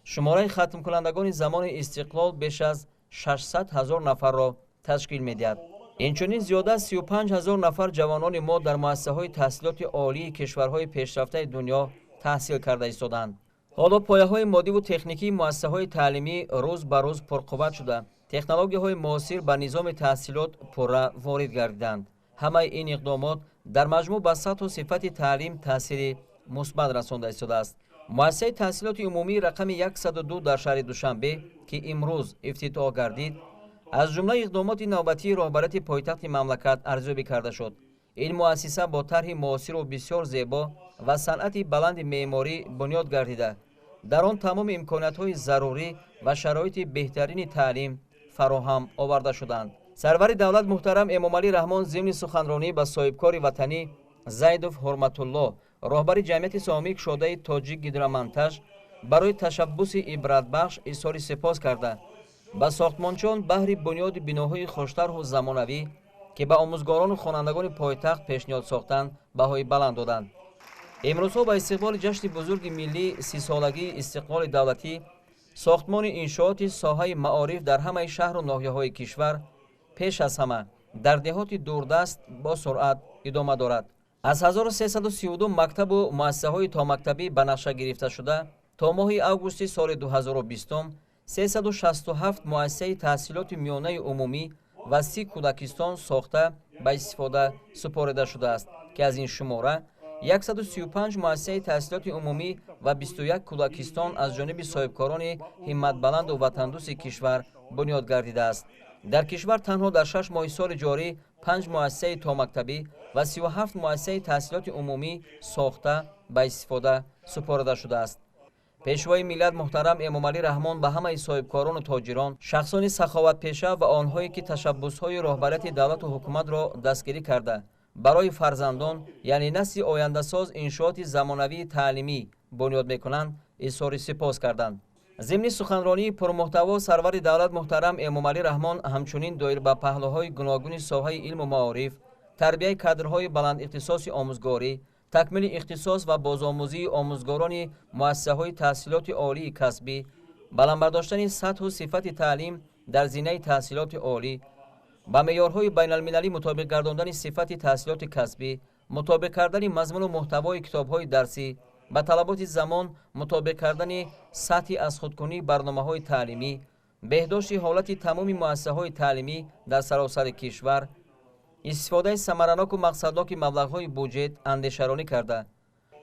шумораи хатмкунандагони замони истиқлол беш аз 600 000 нафарро ташкил медиҳад. инчунин зиёда аз 35 000 нафар ҷавонони мо дар муассисаҳои таҳсилоти олии кишварҳои пешрафтаи дунё таҳсил карда истодаанд. ҳоло пояҳои моддиву техникии муассисаҳои таълимӣ рӯз ба рӯз пурқувват шуда, технологияҳои муосир ба низоми таҳсилот пурра ворид гардиданд. ҳамаи ин иқдомот дар маҷмӯъ ба сатҳу сифати таълим таъсири мусбат расонда истодааст. муассисаи таҳсилоти умумии рақами 102 дар шаҳри Душанбе ки имрӯз ифтитоҳ гардид, аз ҷумлаи иқдомоти навбатии роҳбарияти пойтахти мамлакат арзёбӣ карда шуд. ин муассиса бо тарҳи муосиру бисёр зебо ва санъати баланди меъморӣ бунёд гардида, дар он тамоми имкониятҳои зарурӣ ва шароити беҳтарини таълим фароҳам оварда шуданд. сарвари давлат муҳтарам Эмомалӣ Раҳмон зимни суханронӣ ба соҳибкори ватанӣ Зайдов Ҳурматулло, роҳбари ҷамъияти соҳмии кушодаи Тоҷик Гидромонтаж, барои ташаббуси ибратбахш изҳори сипос карда, ба сохтмончиён баҳри бунёди биноҳои хуштару замонавӣ ки ба омӯзгорону хонандагони пойтахт пешниҳод сохтанд баҳои баланд доданд. имрӯзҳо ба истиқболи ҷашни бузурги миллӣ 30-солагии истиқлоли давлатӣ, сохтмони иншооти соҳаи маориф дар ҳамаи шаҳру ноҳияҳои кишвар пеш аз ҳама дар деҳоти дурдаст бо суръат идома дорад. аз 1332 мактабу муассисаҳои томактабӣ ба нақша гирифта шуда, то моҳи августи соли 2020 367 муассисаи таҳсилоти миёнаи умумӣ ва 30 кӯдакистон сохта ба истифода супорида шудааст ки аз ин шумора 135 муассисаи таҳсилоти умумӣ ва 21 кӯдакистон аз ҷониби соҳибкорони ҳимматбаланду ватандӯси кишвар бунёд гардидааст. در کشور تنها در 6 ماه سال جاری 5 مؤسسه تا مکتبی و 37 مؤسسه تحصیلات عمومی ساخته به استفاده سپرده شده است. پیشوای ملت محترم امامعلی رحمان به همه صاحبکاران و تاجران، شخصان سخاوت پیشه و آنهایی که تشبس‌های رهبریت دولت و حکومت را دستگیری کرده برای فرزندان یعنی نسل آینده‌ساز انشاءات زمانوی تعلیمی بنیاد می‌کنند اظهار سپاس کردند. ضمن سخنرانی پرمحتوا سرور دولت محترم امامعلی رحمان همچنین دایر به پهلوهای گوناگون ساحه علم و معارف، تربیت کادرهای بلند اختصاص آموزگاری، تکمیل اختصاص و بازآموزی آموزگاران مؤسسه‌های تحصیلات عالی کسبی، بلند برداشتن سطح و صفت تعلیم در زمینه تحصیلات عالی، با معیارهای بین المللی مطابق گرداندن صفت تحصیلات کسبی، مطابق کردن مضمون و محتوای کتاب‌های درسی، با طلبات زمان مطابق کردن سطح از خودکنی برنامه‌های تعلیمی، بهداشت حالت تمام مؤسسه‌های تعلیمی در سراسر کشور، استفاده ثمرناک و مقصدناک مبلغ‌های بودجه اندیشه‌رانی کرده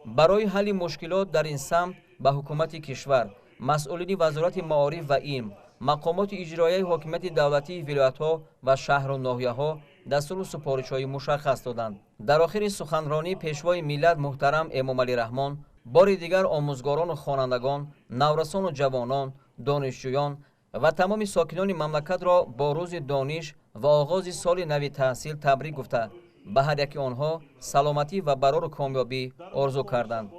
برای حل مشکلات در این سمت به حکومت کشور، مسئولین وزارت معارف و علم، مقامات اجرایی حکومت دولتی ولایت‌ها و شهر و ناحیه‌ها دستور و سفارش‌های مشخص دادند. در آخر سخنرانی پیشوای ملت محترم امامعلی رحمان بار دیگر آموزگاران و خوانندگان، نورسان و جوانان، دانشجویان و تمام ساکنان مملکت را با روز دانش و آغاز سال نو تحصیل تبریک گفته به هر یک آنها سلامتی و برار و کامیابی آرزو کردند.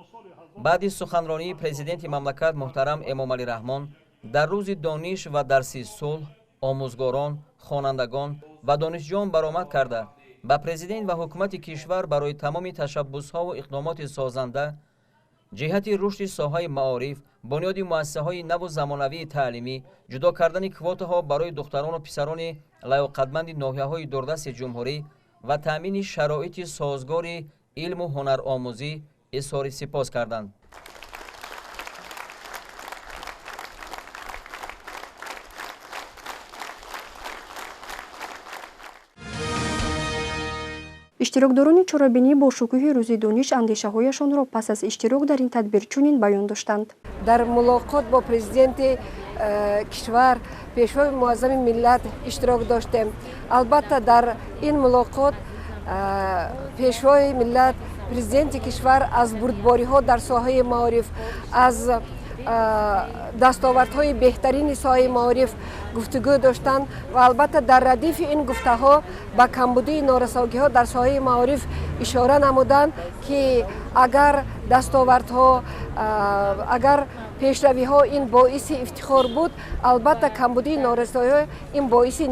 بعد از سخنرانی پرزیدنت مملکت محترم امامعلی رحمان در روز دانش و درسی صلح آموزگاران، خوانندگان و دانشجویان برآمد کرده به پرزیدنت و حکومت کشور برای تمام تشبس‌ها و اقدامات سازنده جهت رشد ساحه معارف، بنیاد مؤسسه‌های نو و زمانوی تعلیمی، جدا کردن کوتاها برای دختران و پسران لیاقتمند ناحیه‌های دوردست جمهوری و تامین شرایط سازگار علم و هنر آموزی اظهار سپاس کردند. иштирокдорони чорабинӣ бо шукӯҳи рӯзи дониш андешаҳояшонро пас аз иштирок дар ин тадбир чунин баён доштанд. дар мулоқот бо президенти кишвар пешвои муаззами миллат иштирок доштем. албатта дар ин мулоқот пешвои миллат президенти кишвар аз бурдбориҳо дар соҳаи маориф, аз дастовардҳои беҳтарини соҳаи маориф гуфтугӯ доштанд ва албатта дар радифи ин гуфтаҳо ба камбудии норасогиҳо дар соҳаи маориф ишора намуданд ки агар дастовардҳо, агар пешравиҳо ин боиси ифтихор буд, албатта камбудии норасоиҳо ин боиси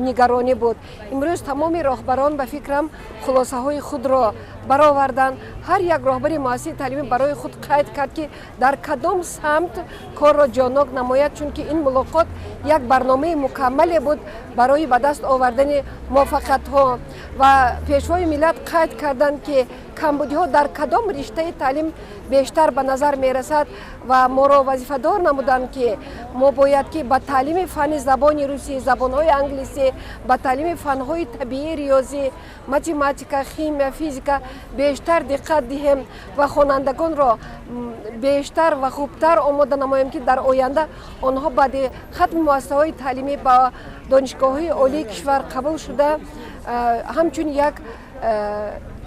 нигаронӣ буд. имрӯз тамоми роҳбарон ба фикрам хулосаҳои худро бароварданд. ҳар як роҳбари муассисаи таълимӣ барои худ қайд кард ки дар кадом самт корро ҷонок намояд, чунки ин мулоқот як барномаи мукаммале буд барои ба даст овардани муваффақиятҳо ва пешвои миллат қайд карданд ки камбудиҳо дар кадом риштаи таълим бештар ба назар мерасад ва моро вазифадор намуданд ки мо бояд ки ба таълими фанни забони русӣ, забонҳои англисӣ, ба таълими фанҳои табиӣ, риёзӣ, математика, химия, физика бештар диққат диҳем ва хонандагонро бештар ва хубтар омода намоем ки дар оянда онҳо баъди хатми муассисаҳои таълимӣ ба донишгоҳҳои олии кишвар қабул шуда ҳамчун як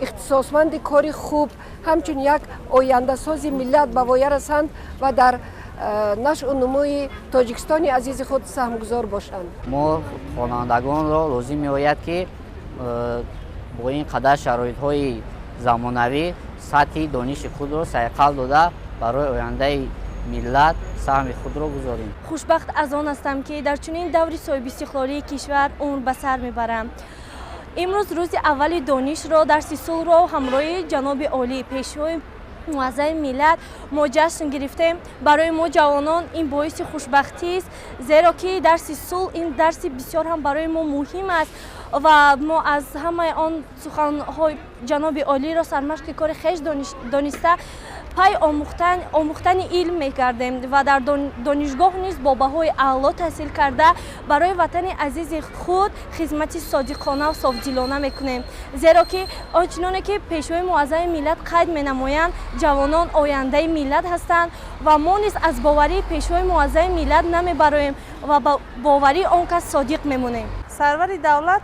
ихтисосманди кори хуб, ҳамчун як ояндасози миллат ба воя расанд ва дар нашъу нумӯи тоҷикистони азизи худ саҳмгузор бошанд. мо хонандагонро лозим меояд ки бо ин қадар шароитҳои замонавӣ сатҳи дониши худро сайқал дода барои ояндаи миллат саҳми худро гузорем. хушбахт аз он ҳастам ки дар чунин даври соҳибистиқлолии кишвар умр ба сар мебарам. имрӯз рӯзи аввали донишро дарси сулҳро ҳамроҳи ҷаноби олӣ пешвои муаззами миллат мо ҷашн гирифтем. барои мо ҷавонон ин боиси хушбахтист, зеро ки дарси сулҳ ин дарси бисёр ҳам барои мо муҳим аст ва мо аз ҳамаи он суханҳои ҷаноби олиро сармашқи кори хеш дониста пай омӯхтани илм мекардем ва дар донишгоҳ низ бо баҳои аъло таҳсил карда барои ватани азизи худ хизмати содиқона ва софдилона мекунем. зеро ки ончуноне ки пешвои муаззами миллат қайд менамоянд, ҷавонон ояндаи миллат ҳастанд ва мо низ аз боварии пешвои муаззами миллат намебароем ва ба боварии он кас содиқ мемонем. سرور دولت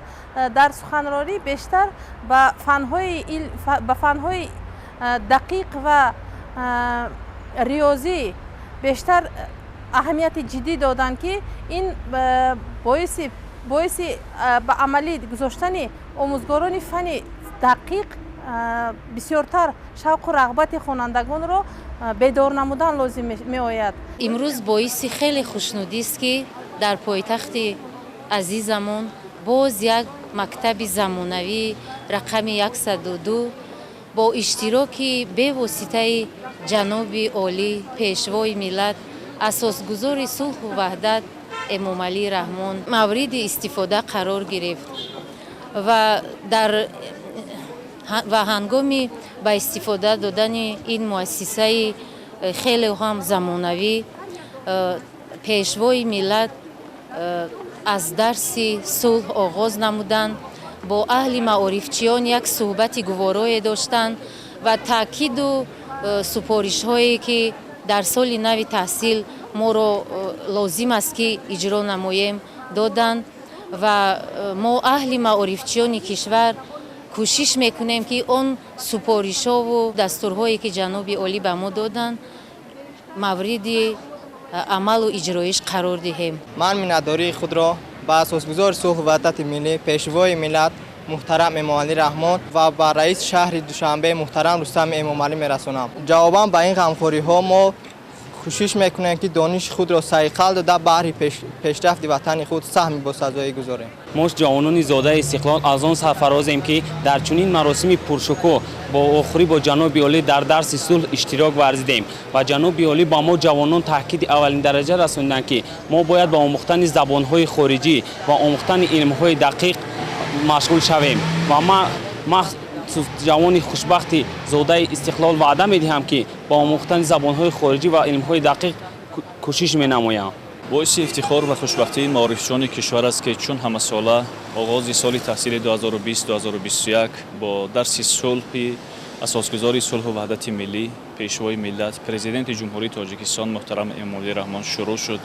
در سخنرانی بیشتر به فنهای دقیق و ریاضی بیشتر اهمیت جدی دادند که این باعث به عملی گذاشتن آموزگاران فن دقیق بسیارتر شوق و رغبت خوانندگان را بیدار نمودن لازم می آید. امروز باعث خیلی خوشنودی است که در پایتخت عزیزمون باز یک مکتب زمانوی رقم 102 با اشتراک به واسطه جناب عالی پیشوای ملت اساسگذار صلح و وحدت امام علی رحمان مورد استفاده قرار گرفت و هنگامی به استفاده دادن این مؤسسه خیلی هم زمانوی پیشوای ملت از درس صلح آغاز نمودند، با اهل معارفچیان یک صحبت گوارای داشتند و تاکید و سپارش هایی که در سال نو تحصیل ما را لازم است که اجرا نماییم دادند و ما اهل معارفچیان کشور کوشش میکنیم که آن سپارش ها و دستورهایی که جناب عالی به ما دادند مورد عمل و اجرایش قرار دهیم. من مینتداری خود را به اساسگذار صلح و وحدت ملی پیشوای ملت محترم امام علی رحمان و به رئیس شهر دوشنبه محترم رستم امام علی میرسانم. جواباً به این غمخوری ها ما کوشش میکنیم که دانش خود را سعیقل داده بهر پیشرفت وطن خود سهمی با سزایی گذاریم. ما جوانان زاده استقلال از آن سرفرازیم که در چنین مراسم پرشکوه با آخری با جناب عالی در درس صلح اشتراک ورزیدیم و جناب عالی با ما جوانان تاکید اولین درجه رساندند که ما باید با آموختن زبان‌های خارجی و آموختن علم‌های دقیق مشغول شویم و ما جوان خوشبختی زاده استقلال وعده می‌دهم که با آموختن زبان‌های خارجی و علم‌های دقیق کوشش می‌نمایم. باعث افتخار و خوشبختی معارفچیان کشور است که چون همه ساله آغاز سال تحصیل 2020-2021 با درس صلح اساسگذار صلح و وحدت ملی پیشوای ملت پرزیدنت جمهوری تاجیکستان محترم امام علی رحمان شروع شد.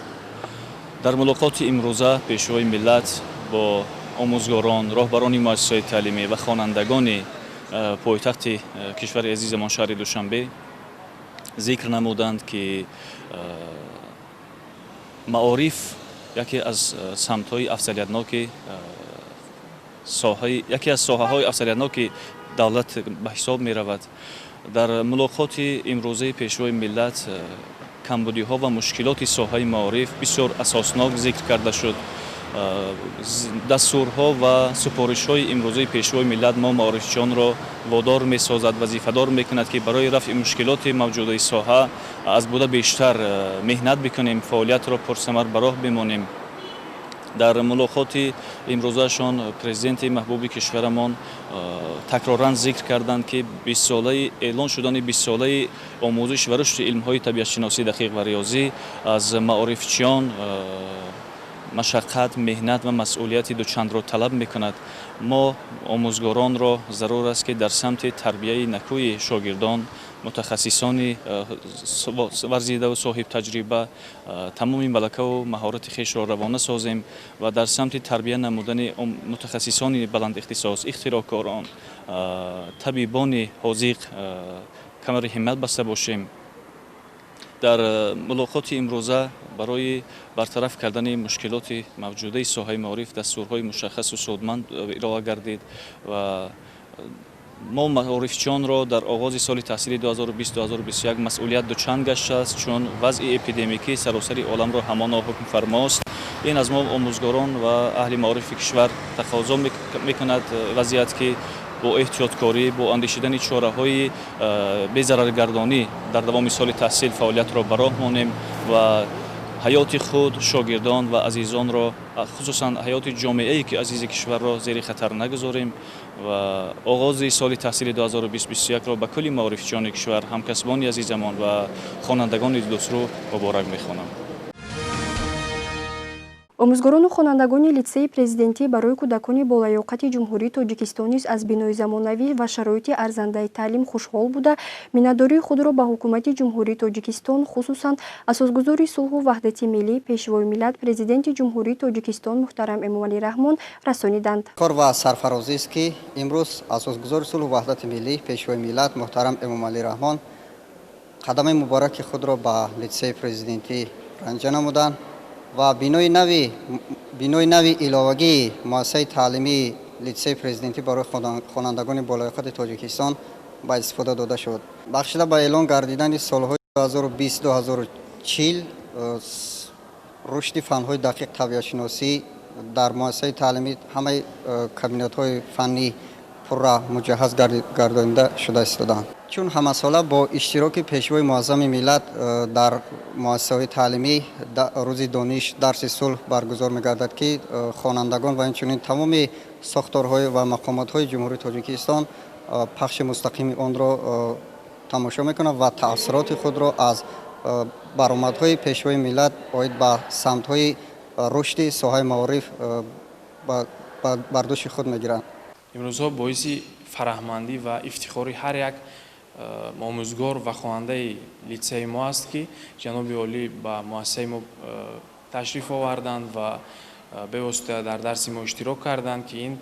در ملاقات امروزه پیشوای ملت با آموزگاران، راهبران مؤسسات تعلیمی و خوانندگان پایتخت کشور عزیزمان شهر دوشنبه ذکر نمودند که معارف یکی از سمت‌های افضلیت‌ناک یکی از ساحه‌های افضلیت‌ناک دولت به حساب می‌رود. در ملاقات امروزه پیشوای ملت کمبودی‌ها و مشکلات ساحه معارف بسیار اساسناک ذکر کرده شد. دستورها و سپارش‌های امروزه پیشوای ملت ما معارفچیان را وادار می‌سازد، وظیفه‌دار می‌کند که برای رفع مشکلات موجوده ساحه از بوده بیشتر مهنت بکنیم، فعالیت را پرثمر به راه بمانیم. در ملاقات امروزهشان پرزیدنت محبوب کشورمان تکرارا ذکر کردند که 20 ساله اعلان شدن 20 ساله آموزش و رشد علم‌های طبیعت شناسی دقیق و ریاضی از معارفچیان مشقت، مهنت و مسئولیت دوچند را طلب میکند. ما آموزگاران را ضرور است که در سمت تربیه نکوی شاگردان، متخصصان ورزیده و صاحب تجربه تمام ملکه و مهارت خویش را روانه سازیم و در سمت تربیه نمودن متخصصان بلند اختصاص، اختراعکاران، طبیبان حاذق کمر همت بسته باشیم. در ملاقات امروزه برای برطرف کردن مشکلات موجوده ساحه معارف دستورهای مشخص و سودمند ارائه گردید و ما معارفچیان را در آغاز سال تحصیلی 2020-2021 مسئولیت دوچند گشته است، چون وضع اپیدمیکی سراسر عالم را همانا حکم فرماست. این از ما آموزگاران و اهل معارف کشور تقاضا میکند وضعیت که با احتیاطکاری، با اندیشیدن چاره‌های بی‌ضررگردانی در دوام سال تحصیل فعالیت را به راه مانیم و حیات خود، شاگردان و عزیزان را، خصوصا حیات جامعه‌ای که عزیز کشور را زیر خطر نگذاریم و آغاز سال تحصیل 2020-2021 را به کل معارفچیان کشور، همکسبان عزیزمان و خوانندگان دوسترو مبارک می‌خوانم. омӯзгорону хонандагони литсеи президентӣ барои кӯдакони болаёқати ҷумҳурии тоҷикистон низ аз бинои замонавӣ ва шароити арзандаи таълим хушҳол буда миннатдории худро ба ҳукумати ҷумҳурии тоҷикистон хусусан асосгузори сулҳу ваҳдати миллӣ пешвои миллат президенти ҷумҳурии тоҷикистон муҳтарам эмомалӣ раҳмон расониданд. кор ва сарфарозист ки имрӯз асосгузори сулҳу ваҳдати миллӣ пешвои миллат муҳтарам эмомалӣ раҳмон қадами мубораки худро ба литсеи президентӣ ранҷа намуданд ва бинои нави иловагии муассисаи таълимии литсеи президентӣ барои хонандагони болоёқати тоҷикистон ба истифода дода шуд. Бахшида ба эълон гардидани солҳои 2020-2040 рушди фанҳои дақиқ табиатшиносӣ дар муассисаи таълимӣ ҳамаи кабинетҳои фаннӣ пурра муҷаҳҳаз гардонида шуда истоданд. Чун ҳамасола бо иштироки пешвои муаззами миллат дар муассисаҳои таълимӣ рӯзи дониш дарси сулҳ баргузор мегардад ки хонандагон ва инчунин тамоми сохторҳои ва мақомотҳои ҷумҳурии тоҷикистон пахши мустақими онро тамошо мекунанд ва таъссуроти худро аз баромадҳои пешвои миллат оид ба самтҳои рушди соҳаи маориф бар дӯши худ мегиранд. имрӯзҳо боиси фараҳмандӣ ва ифтихори ҳар як омӯзгор ва хонандаи литсеи мо аст ки ҷаноби олӣ ба муассисаи мо ташриф оварданд ва бевосита дар дарси мо иштирок карданд ки ин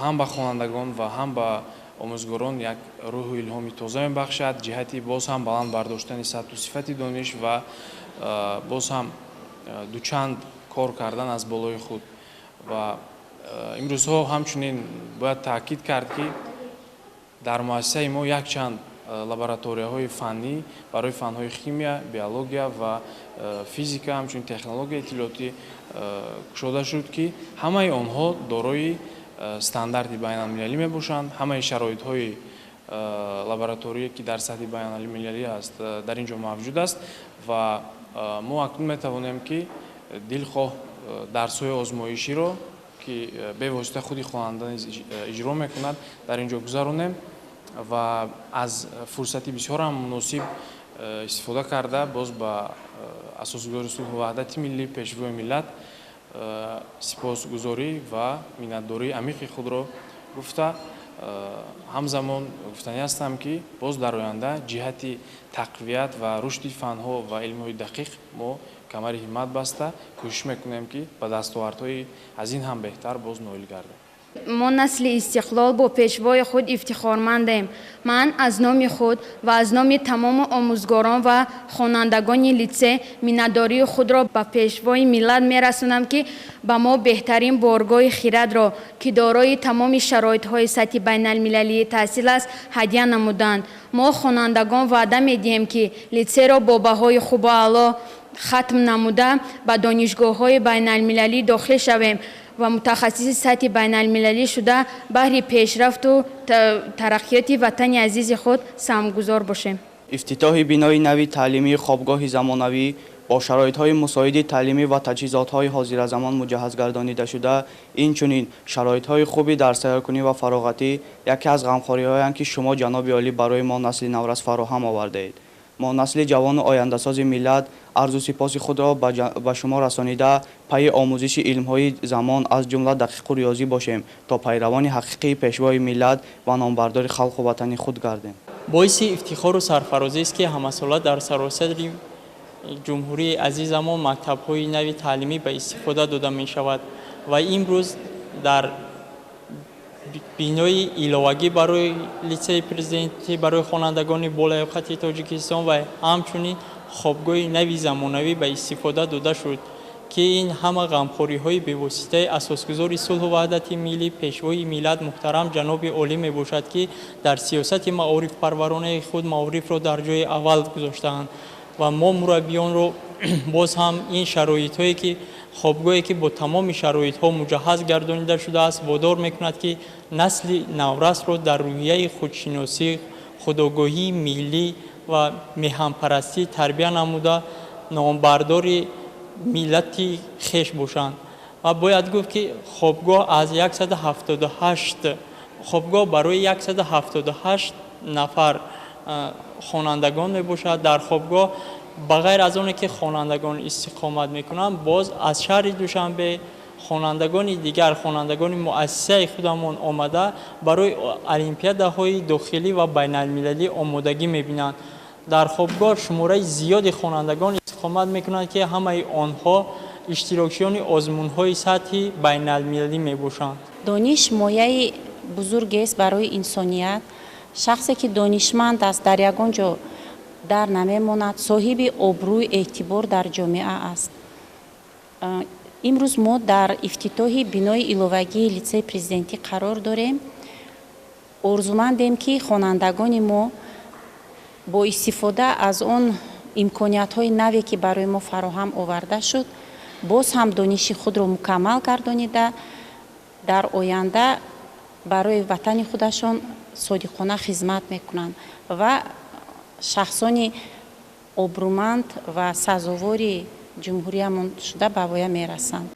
ҳам ба хонандагон ва ҳам ба омӯзгорон як рӯҳу илҳоми тоза мебахшад, ҷиҳати боз ҳам баланд бардоштани сатҳу сифати дониш ва боз ҳам дучанд кор кардан аз болои худ. Ва имрӯзҳо ҳамчунин бояд таъкид кард ки дар муассисаи мо якчанд лабораторияҳои фаннӣ барои фанҳои химия, биология ва физика, ҳамчунин технологияи иттилоотӣ кушода шуд ки ҳамаи онҳо дорои стандарти байналмилалӣ мебошанд. Ҳамаи шароитҳои лабораторие ки дар сатҳи байналмилалӣ аст дар ин ҷо мавҷуд аст ва мо акнун метавонем ки дилхоҳ дарсҳои озмоиширо ки бевосита худи хонанда иҷро мекунад дар ин ҷо гузаронем ва аз фурсати бисёрам муносиб истифода карда боз ба асосгузори сулҳу ваҳдати миллӣ пешвои миллат сипосгузорӣ ва миннатдории амиқи худро гуфта ҳамзамон гуфтанӣ ҳастам ки боз дар оянда ҷиҳати тақвият ва рушди фанҳо ва илмҳои дақиқ мо камари ҳиммат баста кӯшиш мекунем ки ба дастовардҳои аз ин ҳам беҳтар боз ноил гардем. мо насли истиқлол бо пешвои худ ифтихормандем. ман аз номи худ ва аз номи тамоми омӯзгорон ва хонандагони литсе миннатдории худро ба пешвои миллат мерасонам ки ба мо беҳтарин боргоҳи хирадро ки дорои тамоми шароитҳои сатҳи байналмилалии таҳсил аст ҳадя намуданд. мо хонандагон ваъда медиҳем ки литсеро бо баҳои хубу аъло хатм намуда ба донишгоҳҳои байналмилалӣ дохил шавем ва мутахассиси сатҳи байналмилалӣ шуда баҳри пешрафту тараққиёти ватани азизи худ саҳмгузор бошем. ифтитоҳи бинои нави таълимии хобгоҳи замонавӣ бо шароитҳои мусоиди таълимӣ ва таҷҳизотҳои ҳозиразамон муҷаҳҳаз гардонида шуда, инчунин шароитҳои хуби дарсайёркунӣ ва фароғатӣ яке аз ғамхориҳоянд ки шумо ҷаноби олӣ барои мо насли наврас фароҳам овардаед. мо насли ҷавону ояндасози миллат арзу сипоси худро ба шумо расонида пайи омӯзиши илмҳои замон аз ҷумла дақиқу риёзӣ бошем то пайравони ҳақиқии пешвои миллат ва номбардори халқу ватани худ гардем. боиси ифтихору сарфарозист ки ҳамасола дар саросари ҷумҳурии азизамон мактабҳои нави таълимӣ ба истифода дода мешавад ва имрӯз дар бинои иловагӣ барои литсеи президентӣ барои хонандагони болаёқати тоҷикистон ва ҳамчунин хобгоҳи нави замонавӣ ба истифода дода шуд ки ин ҳама ғамхориҳои бевоситаи асосгузори сулҳу ваҳдати миллӣ пешвои миллат муҳтарам ҷаноби олӣ мебошад ки дар сиёсати маорифпарваронаи худ маорифро дар ҷои аввал гузоштаанд ва мо мураббиёнро боз ҳам ин шароитҳое ки хобгоҳе ки бо тамоми шароитҳо муҷаҳҳаз гардонида шудааст водор мекунад ки насли наврасро дар рӯҳияи худшиносӣ худогоҳии миллӣ ва меҳанпарастӣ тарбия намуда номбардори миллати хеш бошанд. ва бояд гуфт ки хобгоҳ аз 178 хобгоҳ барои 178 нафар хонандагон мебошад. дар хобгоҳ ба ғайр аз оне ки хонандагон истиқомат мекунанд, боз аз шаҳри душанбе хонандагони дигар, хонандагони муассисаи худамон омада барои олимпиадаҳои дохилӣ ва байналмилалӣ омодагӣ мебинанд. дар хобгор шумораи зиёди хонандагон истиқомат мекунанд ки ҳамаи онҳо иштирокчиёни озмунҳои сатҳи байналмилалӣ мебошанд. дониш мояи бузургест барои инсоният. шахсе ки донишманд аст дар ягон ҷо дар намемонад, соҳиби обрӯй эътибор дар ҷомеа аст. имрӯз мо дар ифтитоҳи бинои иловагии литсеи президентӣ қарор дорем. орзумандем ки хонандагони мо бо истифода аз он имкониятҳои наве ки барои мо фароҳам оварда шуд, боз ҳам дониши худро мукаммал гардонида дар оянда барои ватани худашон содиқона хизмат мекунанд ва шахсони обрӯманд ва сазовори ҷумҳуриямон шуда ба воя мерасанд.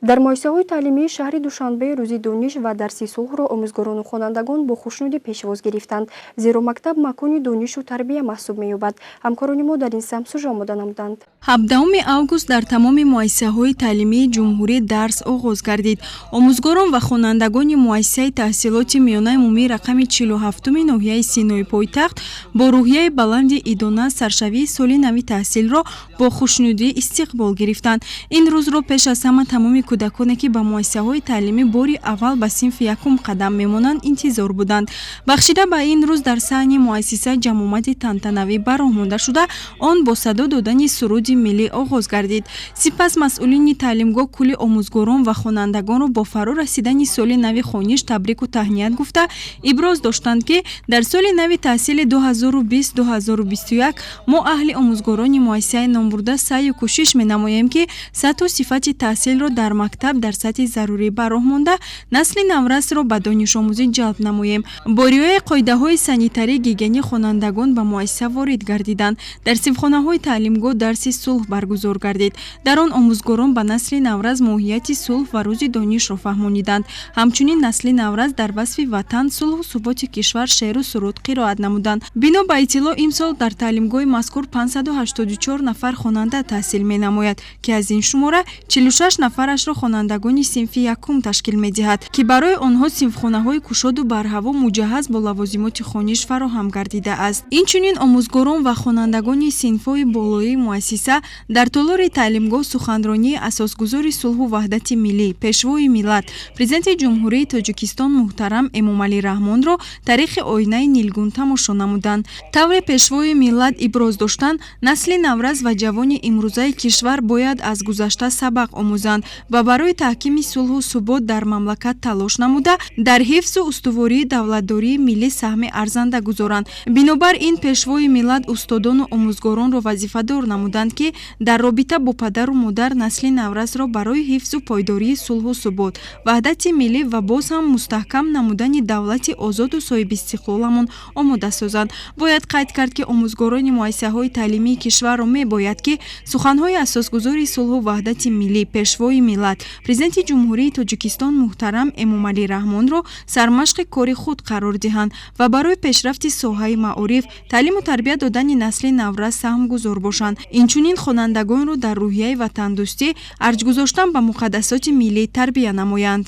дар муассисаҳои таълимии шаҳри душанбе рӯзи дониш ва дарси сулҳро омӯзгорону хонандагон бо хушнуди пешвоз гирифтанд, зеро мактаб макони донишу тарбия маҳсуб меёбад. ҳамкорони мо дар ин самт сужо омода намуданд. 17 август дар тамоми муассисаҳои таълимии ҷумҳурӣ дарс оғоз гардид. омӯзгорон ва хонандагони муассисаи таҳсилоти миёнаи умумии рақами 47 ноҳияи Синои пойтахт бо рӯҳияи баланди идона саршавии соли нави таҳсилро бо хушнудӣ истиқбол гирифтанд. ин рӯзро пеш аз ҳама тамоми кӯдаконе ки ба муассисаҳои таълимӣ бори аввал ба синфи якум қадам мемонанд интизор буданд. бахшида ба ин рӯз дар саҳни муассиса ҷамомати тантанавӣ бароҳ монда шуда, он бо садо додани суруди миллӣ оғоз гардид. сипас масъулини таълимгоҳ кулли омӯзгорон ва хонандагонро бо фаро расидани соли нави хониш табрику таҳният гуфта, иброз доштанд ки дар соли нави таҳсили 2020-2021 мо аҳли омӯзгорони муассисаи номбурда саъю кӯшиш менамоем ки сатҳу сифати таҳсилро дар мактаб дар сатҳи зарурӣ бароҳ монда, насли наврасро ба донишомӯзӣ ҷалб намоем. бо риояи қоидаҳои санитарӣ гигиени хонандагон ба муассиса ворид гардиданд. дар синфхонаҳои таълимгоҳ дарси сулҳ баргузор гардид. дар он омӯзгорон ба насли навраз моҳияти сулҳ ва рӯзи донишро фаҳмониданд. ҳамчунин насли навраз дар васфи ватан, сулҳу суботи кишвар шеъру суруд қироат намуданд. бино ба иттилоъ имсол дар таълимгоҳи мазкур 584 нафар хонанда таҳсил менамояд, ки аз ин шумора 46 нафарашро хонандагони синфи якум ташкил медиҳад, ки барои онҳо синфхонаҳои кушоду барҳаво муҷаҳҳаз бо лавозимоти хониш фароҳам гардида аст. инчунин омӯзгорон ва хонандагони синфҳои болоии муассиса дар толори таълимгоҳ суханронии асосгузори сулҳу ваҳдати миллӣ, пешвои миллат, президенти ҷумҳурии Тоҷикистон муҳтарам Эмомалӣ Раҳмонро таърихи оинаи нилгун тамошо намуданд. тавре пешвои миллат иброз доштанд, насли навраз ва ҷавони имрӯзаи кишвар бояд аз гузашта сабақ омӯзанд ва барои таҳкими сулҳу субот дар мамлакат талош намуда, дар ҳифзу устувории давлатдории миллӣ саҳми арзанда гузоранд. бинобар ин пешвои миллат устодону омӯзгоронро вазифадор намуданд ки дар робита бо падару модар насли навразро барои ҳифзу пойдории сулҳу субот, ваҳдати миллӣ ва боз ҳам мустаҳкам намудани давлати озоду соҳибистиқлоламон омода созанд. бояд қайд кард ки омӯзгорони муассисаҳои таълимии кишварро мебояд ки суханҳои асосгузори сулҳу ваҳдати миллӣ, пешвои миллат, президенти ҷумҳурии Тоҷикистон муҳтарам Эмомалӣ Раҳмонро сармашқи кори худ қарор диҳанд ва барои пешрафти соҳаи маориф, таълиму тарбия додани насли навраз саҳмгузор бошанд. инчунин хонандагонро дар рӯҳияи ватандӯстӣ, арҷ гузоштан ба муқаддасоти миллӣ тарбия намоянд.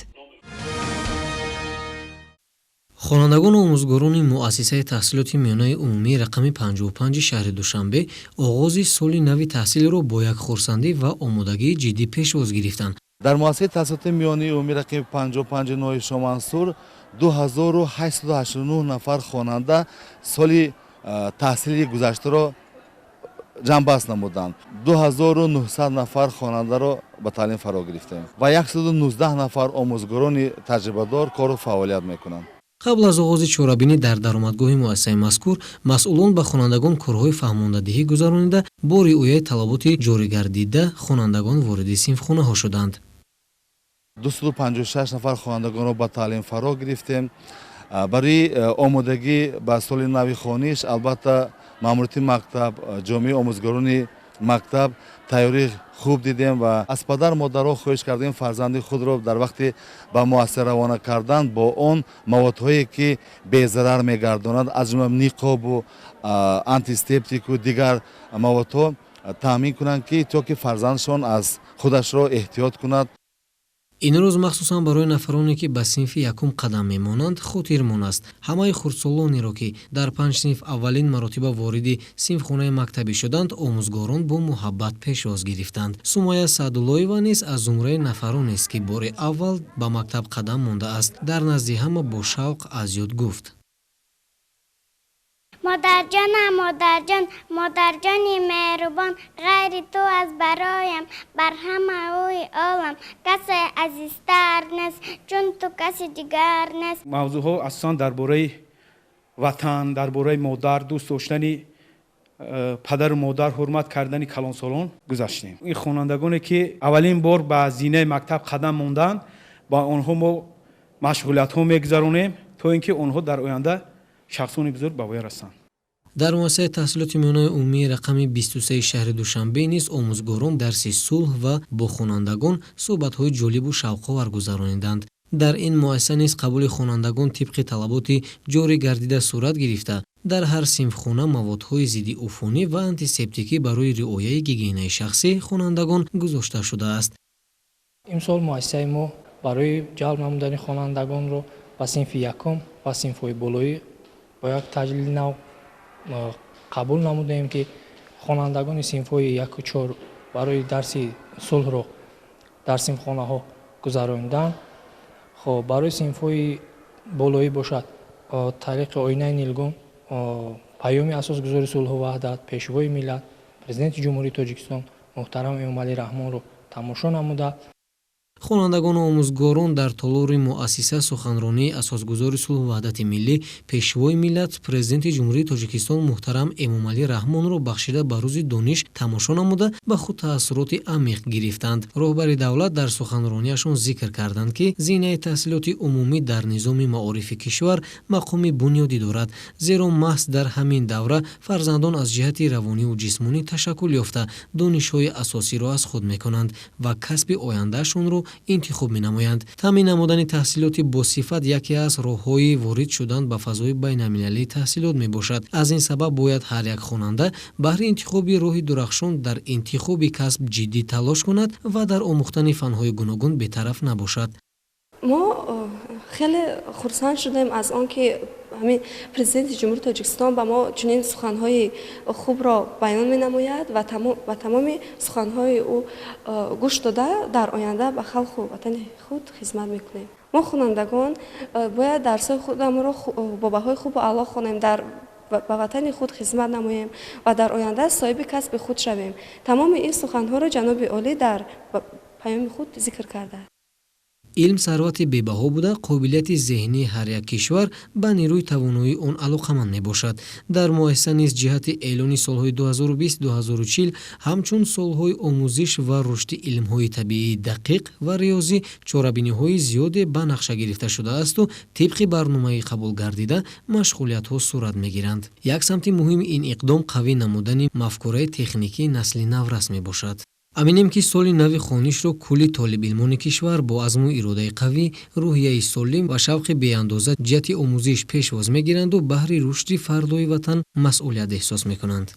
хонандагону омӯзгорони муассисаи таҳсилоти миёнаи умумии рақами 55 шаҳри душанбе оғози соли нави таҳсилро бо як хурсандӣ ва омодагии ҷиддӣ пешвоз гирифтанд. дар муассисаи таҳсилоти миёнаи умумии рақами 55 ноҳияи Шомансур 2889 нафар хонанда соли таҳсили гузаштаро ҷамъбаст намуданд. 2900 нафар хонандаро ба таълим фаро гирифтем ва 119 нафар омӯзгорони таҷрибадор кору фаъолият мекунанд. қабл аз оғози чорабинӣ дар даромадгоҳи муассисаи мазкур, масъулон ба хонандагон корҳои фаҳмондадиҳӣ гузаронида, бо риояи талаботи ҷоригардида хонандагон вориди синфхонаҳо шуданд. 256 нафар хонандагонро ба таълим фаро гирифтем. барои омодагӣ ба соли нави хониш албатта маъмурияти мактаб, ҷомеаи омӯзгорони мактаб تیاری خوب دیدیم و از پدر مادرها خواهش کردیم فرزند خود را در وقت به مؤسسه روانه کردن با اون موادهایی که بی ضرر میگرداند از جمله نقاب و آنتی سپتیک و دیگر موادها تامین کنند که تا که فرزندشان از خودش را احتیاط کند. این روز مخصوصا برای نفرانی که به صنف یکم قدم میمانند خاطرمون است. همه خردسالانی را که در 5 صنف اولین مراتبه وارد صنف خانه مکتبی شدند آموزگاران با محبت پیشواز گرفتند. سمیه سعداللهیوا نیز از زمره نفرانی است که بار اول به مکتب قدم مانده است. در نزد همه با شوق از یاد گفت. مادر جان مادر جانی مهربان غیر تو از برایم بر همه اوی عالم کسی عزیزتر نیست چون تو کسی دیگر نیست. موضوع ها اصلا درباره وطن، درباره مادر، دوست داشتن پدر و مادر، حرمت کردن کلانسالان گذاشتیم. این خوانندگانی که اولین بار به زینه مکتب قدم موندن با آنها ما مشغولیت ها میگذرونیم تا اینکه آنها در آینده شخصان بزرگ به وی رسند. در مؤسسه تحصیلات میانه عمومی رقم 23 شهر دوشنبه نیز آموزگاران درس صلح و با خوانندگان صحبت‌های جالب و شوق‌آور گذراندند. در این مؤسسه نیز قبول خوانندگان طبق طلبات جاری گردیده صورت گرفته در هر صنف خانه موادهای ضد عفونی و آنتیسپتیکی برای رعایت گیگینه شخصی خوانندگان گذاشته شده است. امسال مؤسسه ما برای جلب نمودن خوانندگان را با صنف یکم و صنف‌های بالایی با یک تجلیل نو قبول نمودیم که خوانندگان صنف‌های 1 و 4 برای درس صلح را در صنفخانه‌ها گذراندند. خب برای صنف‌های بالایی باشد طریق آینه نیلگون پیام اساسگذار صلح و وحدت پیشوای ملت پرزیدنت جمهوری تاجیکستان محترم امامعلی رحمان را تماشا نموده. خوانندگان و آموزگاران در تالار مؤسسه سخنرانی اساسگذار صلح و وحدت ملی پیشوای ملت پرزیدنت جمهوری تاجیکستان محترم امامعلی رحمان را بخشیده به روز دانش تماشا نموده به خود تاثرات عمیق گرفتند. راهبر دولت در سخنرانیشان ذکر کردند که زینه تحصیلات عمومی در نظام معارف کشور مقام بنیادی دارد، زیرا محض در همین دوره فرزندان از جهت روانی و جسمانی تشکل یافته دانش‌های اساسی را از خود می‌کنند و کسب آیندهشان را انتخاب می‌نمایند. تامین نمودن تحصیلات با صفت یکی از راه‌های وارد شدن به فضای بین‌المللی تحصیلات میباشد. از این سبب باید هر یک خواننده بهر انتخاب راه درخشان در انتخاب کسب جدی تلاش کند و در آموختن فن‌های گوناگون بی‌طرف نباشد. ما خیلی خرسند شدیم از آنکه همین پرزیدنت جمهوری تاجیکستان به ما چنین سخن‌های خوب را بیان می‌نماید و تمام سخن‌های او گوش داده در آینده به خلق و وطن خود خدمت می‌کنیم. ما خوانندگان باید درس‌های خودمان را با بهای خوب و اعلی خوانیم، در به وطن خود خدمت نماییم و در آینده صاحب کسب خود شویم. تمام این سخن‌ها را جناب عالی در پیام خود ذکر کرده. علم ثروت بی‌بها بوده، قابلیت ذهنی هر یک کشور به نیروی توانایی آن علاقه‌مند میباشد. در مؤسسه نیز جهت اعلان سالهای 2020-2040 همچون سالهای آموزش و رشد علم‌های طبیعی دقیق و ریاضی چاره‌بینی‌های زیاد به نقشه گرفته شده است و طبق برنامه قبول گردیده مشغولیت‌ها صورت میگیرند. یک سمت مهم این اقدام قوی نمودن مفکوره تکنیکی نسل نو رسم میباشد. امینیم که سال نو خوانش را کلی طالب علمان کشور با عزم و اراده قوی، روحیه سالم و شوق بی‌اندازه جهت آموزش پیشواز میگیرند و بهر رشد فردای وطن مسئولیت احساس میکنند.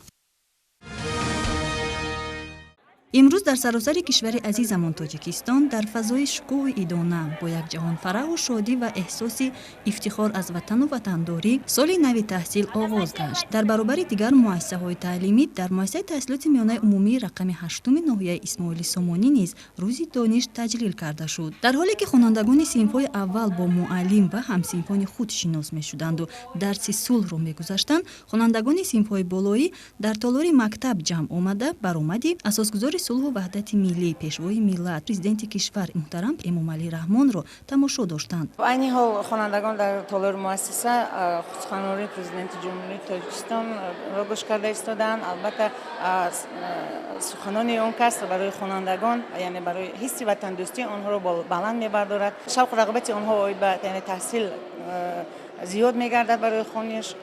امروز در سراسر کشور عزیزمان تاجیکستان در فضای شکوه ایدانه با یک جهان فرح و شادی و احساس افتخار از وطن و وطنداری سال نو تحصیل آغاز گشت. در برابر دیگر مؤسسه‌های تعلیمی در مؤسسه تحصیلات میانه عمومی رقم 8 ناحیه اسماعیل سامانی نیز روز دانش تجلیل کرده شد. در حالی که خوانندگان صنف‌های اول با معلم و همصنفان خود شناس می‌شدند و درس صلح را می‌گذاشتند، خوانندگان صنف‌های بالایی در تالار مکتب جمع آمده برآمدی اساسگذار صلح و وحدت ملی پیشوای ملت پرزیدنت کشور محترم امامعلی رحمان را تماشا داشتند. با این حال خوانندگان در تالار مؤسسه سخنرانی پرزیدنت جمهوری تاجیکستان را گوش کرده ایستادند. البته سخنان اون کس برای خوانندگان یعنی برای حس وطن دوستی آنها را بلند می‌بردارد. شوق و رغبت آنها به تحصیل زیاد می‌گردد برای خوانش.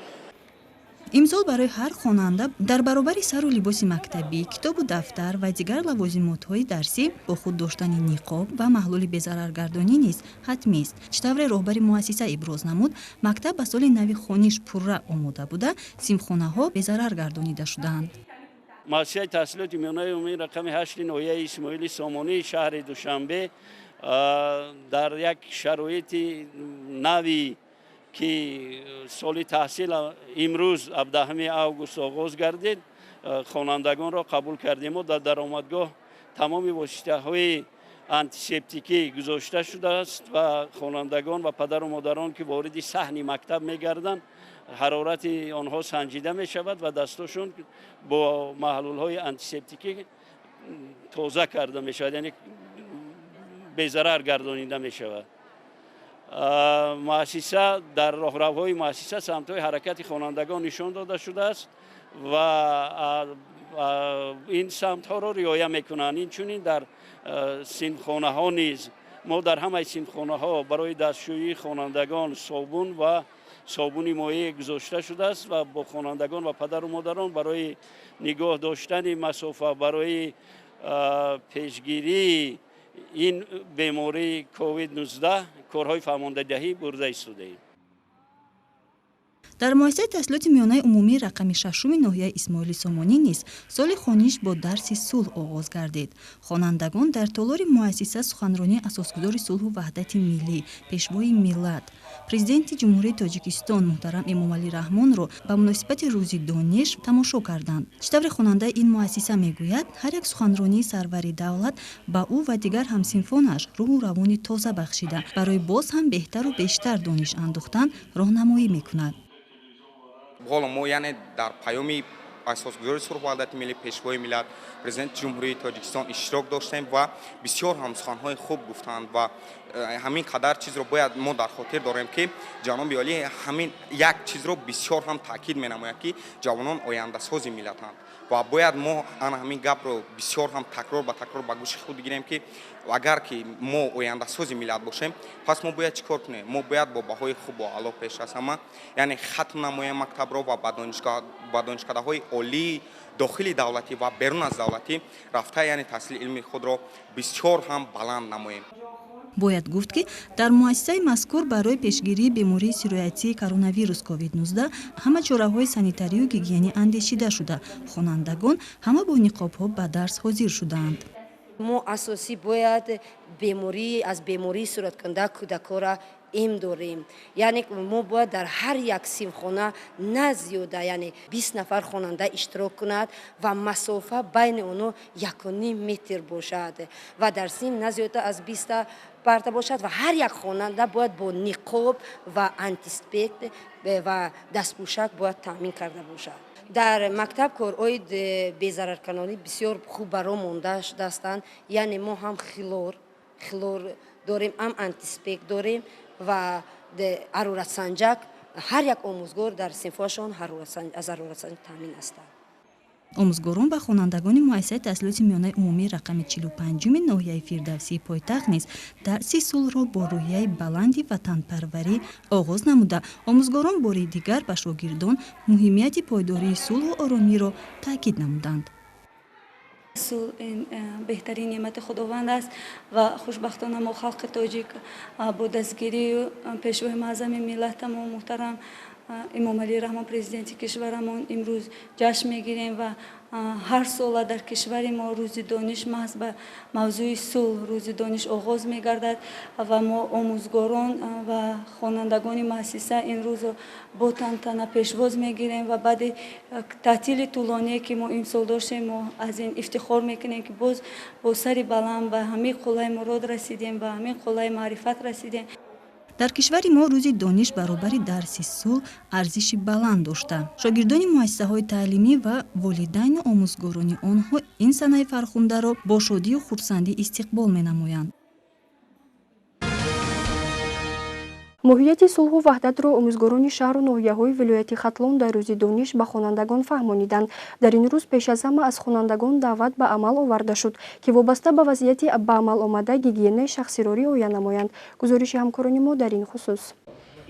имсол барои ҳар хонанда дар баробари сару либоси мактабӣ, китобу дафтар ва дигар лавозимотҳои дарсӣ бо худ доштани ниқоб ва маҳлули безараргардонӣ низ ҳатмист. Штавре роҳбари муассиса иброз намуд, мактаб ба соли нави хониш пурра омода буда, симхонаҳо безарар гардонида шудаанд. муассисаи таҳсилоти миёнаи умумии рақами 8 ноҳияи исмоили сомонии шаҳри душанбе дар як шароити нави ки соли таҳсил имрӯз 17 август оғоз гардид, хонандагонро қабул кардему. дар даромадгоҳ тамоми воситаҳои антисептикӣ гузошта шудааст ва хонандагон ва падару модарон ки вориди саҳни мактаб мегарданд, ҳарорати онҳо санҷида мешавад ва дастошон бо маҳлулҳои антисептикӣ тоза карда мешавад, яъне безарар гардонида мешавад. муассиса дар роҳравҳои муассиса самтҳои ҳаракати хонандагон нишон дода шудааст ва ин самтҳоро риоя мекунанд. инчунин дар синфхонаҳо низ мо дар ҳамаи синфхонаҳо барои дастшӯии хонандагон собун ва собуни моеъ гузошта шудааст ва бо хонандагон ва падару модарон барои нигоҳ доштани масофа, барои пешгирии ин бемории COVID-19 корҳои фармондидаҳӣ бурда истодаем. дар муассисаи таҳсилоти миёнаи умумии рақами 6 ноҳияи исмоили сомонӣ низ соли хониш бо дарси сулҳ оғоз гардид. хонандагон дар толори муассиса суханронии асосгузори сулҳу ваҳдати миллӣ, пешвои миллат, президенти ҷумҳурии Тоҷикистон муҳтарам Эмомалӣ Раҳмонро ба муносибати рӯзи дониш тамошо карданд. штаври хонандаи ин муассиса мегӯяд, ҳар як суханронии сарвари давлат ба ӯ ва дигар ҳамсинфонаш рӯҳу равони тоза бахшида барои боз ҳам беҳтару бештар дониш андохтан роҳнамоӣ мекунад. ҳоло мо яъне дар паёми асосгузори сулҳу ваҳдати миллӣ пешвои миллат президенти ҷумҳурии Тоҷикистон иштирок доштем ва бисёр ҳам суханҳои хуб гуфтанд ва ҳамин қадар чизро бояд мо дар хотир дорем ки ҷаноби олӣ ҳамин як чизро бисёр ҳам таъкид менамояд ки ҷавонон ояндасози миллатанд ва бояд мо ана ҳамин гапро бисёр ҳам такрор ба такрор ба гӯши худ гирем ки агар ки мо ояндасози миллат бошем, пас мо бояд чӣ кор кунем? Мо бояд бо баҳои хуб ва аъло пеш аз ҳама яъне хатм намоем мактабро ва ба донишкадаҳои олии дохили давлатӣ ва берун аз давлатӣ рафта яъне таҳсили илми худро бисёр ҳам баланд намоем. бояд гуфт ки дар муассисаи мазкур барои пешгирии бемории сироятии коронавирус COVID-19 ҳама чораҳои санитарию гигиенӣ андешида шуда, хонандагон ҳама бо ниқобҳо ба дарс ҳозир шудаанд. мо асосӣ бояд аз бемории сураткунда кӯдакора им дорем, яъне мо бояд дар ҳар як симхона на зиёда яъне 20 нафар хонанда иштирок кунад ва масофа байни онҳо 1.5 метр бошад ва дар сим на зиёда аз 20 парта бошад ва ҳар як хонанда бояд бо ниқоб ва антиспект ва дастпӯшак бояд таъмин карда бошад. дар мактаб корҳои безараркунонӣ бисёр хуб баро монда шудаастанд, яъне мо ҳам хилор дорем, ҳам антиспект дорем ва ҳароратсанҷак. ҳар як омӯзгор дар синфҳояшон аз ҳароратсанҷак таъмин ҳастанд. омӯзгорон ва хонандагони муассисаи таҳсилоти миёнаи умумии рақами 45 ноҳияи фирдавсии пойтахт низ дарси сулҳро бо рӯҳияи баланди ватанпарварӣ оғоз намуда, омӯзгорон бори дигар ба шогирдон муҳимияти пойдории сулҳу оромиро таъкид намуданд. сулҳ беҳтарин неъмати худованд аст ва хушбахтона мо халқи тоҷик бо дастгирии пешвои маъзами миллатамон муҳтарам Эмомалӣ Раҳмон президенти кишварамон имрӯз ҷашн мегирем ва ҳар сола дар кишвари мо рӯзи дониш маҳз ба мавзӯи сулҳ рӯзи дониш оғоз мегардад ва мо омӯзгорон ва хонандагони муассиса ин рӯзро бо тантана пешвоз мегирем ва баъди таътили тӯлоние ки мо имсол доштем, мо аз ин ифтихор мекунем ки боз бо сари баланд ба ҳамин қуллаи мурод расидем, ба ҳамин қуллаи маърифат расидем. дар кишвари мо рӯзи дониш баробари дарси сулҳ арзиши баланд дошта. шогирдони муассисаҳои таълимӣ ва волидайну омӯзгорони онҳо ин санаи фархундаро бо шодию хурсандӣ истиқбол менамоянд. моҳияти сулҳу ваҳдатро омӯзгорони шаҳру ноҳияҳои вилояти хатлон дар рӯзи дониш ба хонандагон фаҳмониданд. дар ин рӯз пеш аз ҳама аз хонандагон даъват ба амал оварда шуд ки вобаста ба вазъияти ба амал омада гигиенаи шахсиро риоя намоянд. гузориши ҳамкорони мо дар ин хусус.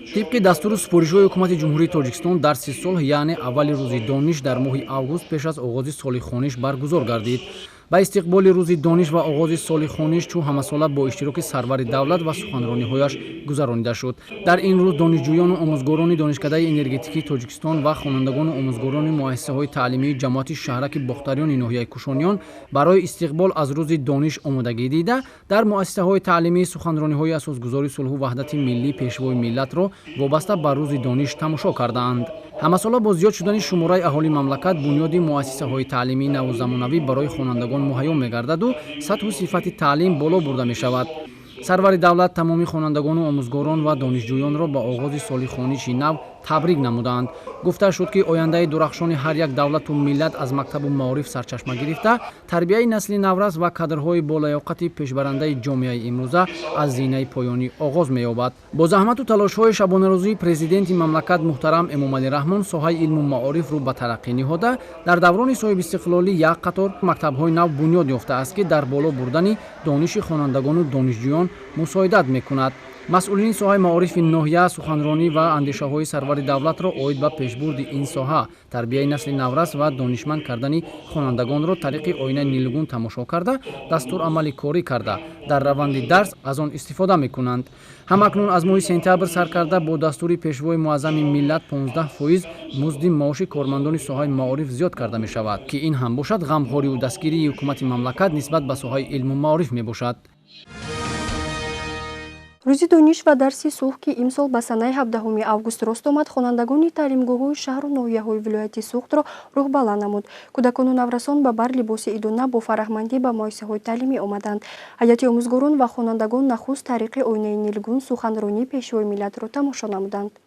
طبق دستور سپارش‌های حکومت جمهوری تاجیکستان درس صلح یعنی اول روز دانش در ماه آگوست پیش از آغاز سال خوانش برگزار گردید. با استقبال روز دانش و آغاز سال خوانش چو همساله با اشتراک سرور دولت و سخنرانی‌هایش گذرانیده شد. در این روز دانشجویان و آموزگاران دانشکده انرژتیکی تاجیکستان و خوانندگان و آموزگاران مؤسسه‌های تعلیمی جماعت شهرک باختریان ناحیه کوشانیان برای استقبال از روز دانش آمادگی دیده در مؤسسه‌های تعلیمی سخنرانی‌های اساسگذاری صلح و وحدت ملی پیشوای ملت را وابسته به روز دانش تماشا کردند. همساله با زیاد شدن شماره اهالی مملکت بنیاد مؤسسه‌های تعلیمی نو و زمانوی برای خوانندگان مهیا می‌گردد و سطح و صفت تعلیم بالا برده می‌شود. سرور دولت تمامی خوانندگان و آموزگاران و دانشجویان را با آغاز سال خوانشی نو تبریک نمودند. گفته شد که آینده درخشان هر یک دولت و ملت از مکتب و معارف سرچشمه گرفته تربیت نسل نورس و کادرهای بالیاقت پیشبرنده جامعه امروزه از زینه پایانی آغاز می‌یابد. با زحمت و تلاش‌های شبانه روزی پرزیدنت مملکت محترم امامعلی رحمان ساحه علم و معارف را به ترقی نهاده در دوران صاحب استقلالی یک قطار مکتب‌های نو بنیاد یافته است که در بالا بردن دانش خوانندگان و دانشجویان مساعدت می‌کند. مسئولین ساحه معارف ناحیه سخنرانی و اندیشه‌های سرور دولت را عاید به پیشبرد این ساحه تربیت نسل نورس و دانشمند کردن خوانندگان را طریق آینه نیلگون تماشا کرده دستور عملی کاری کرده در روند درس از آن استفاده می‌کنند. همکنون از ماه سپتامبر سر کرده با دستور پیشوای معظم ملت 15% مزد معاش کارمندان ساحه معارف زیاد کرده می شود که این هم باشد غمخواری و دستگیری حکومت مملکت نسبت به ساحه علم و معارف می باشد. روزی دانش و درس صلح که امسال به سنه 17 август راست آمد خوانندگان تعلیمگاه‌های شهر و ناحیه‌های ولایت سوخت را روح بالا نمود. کودکان و نورسان به بر لباس عیدانه با فرهمندی به مؤسسه‌های تعلیمی آمدند. هیئت آموزگاران و خوانندگان نخست طریق آینه نیلگون سخنرانی پیشوای ملت را تماشا نمودند.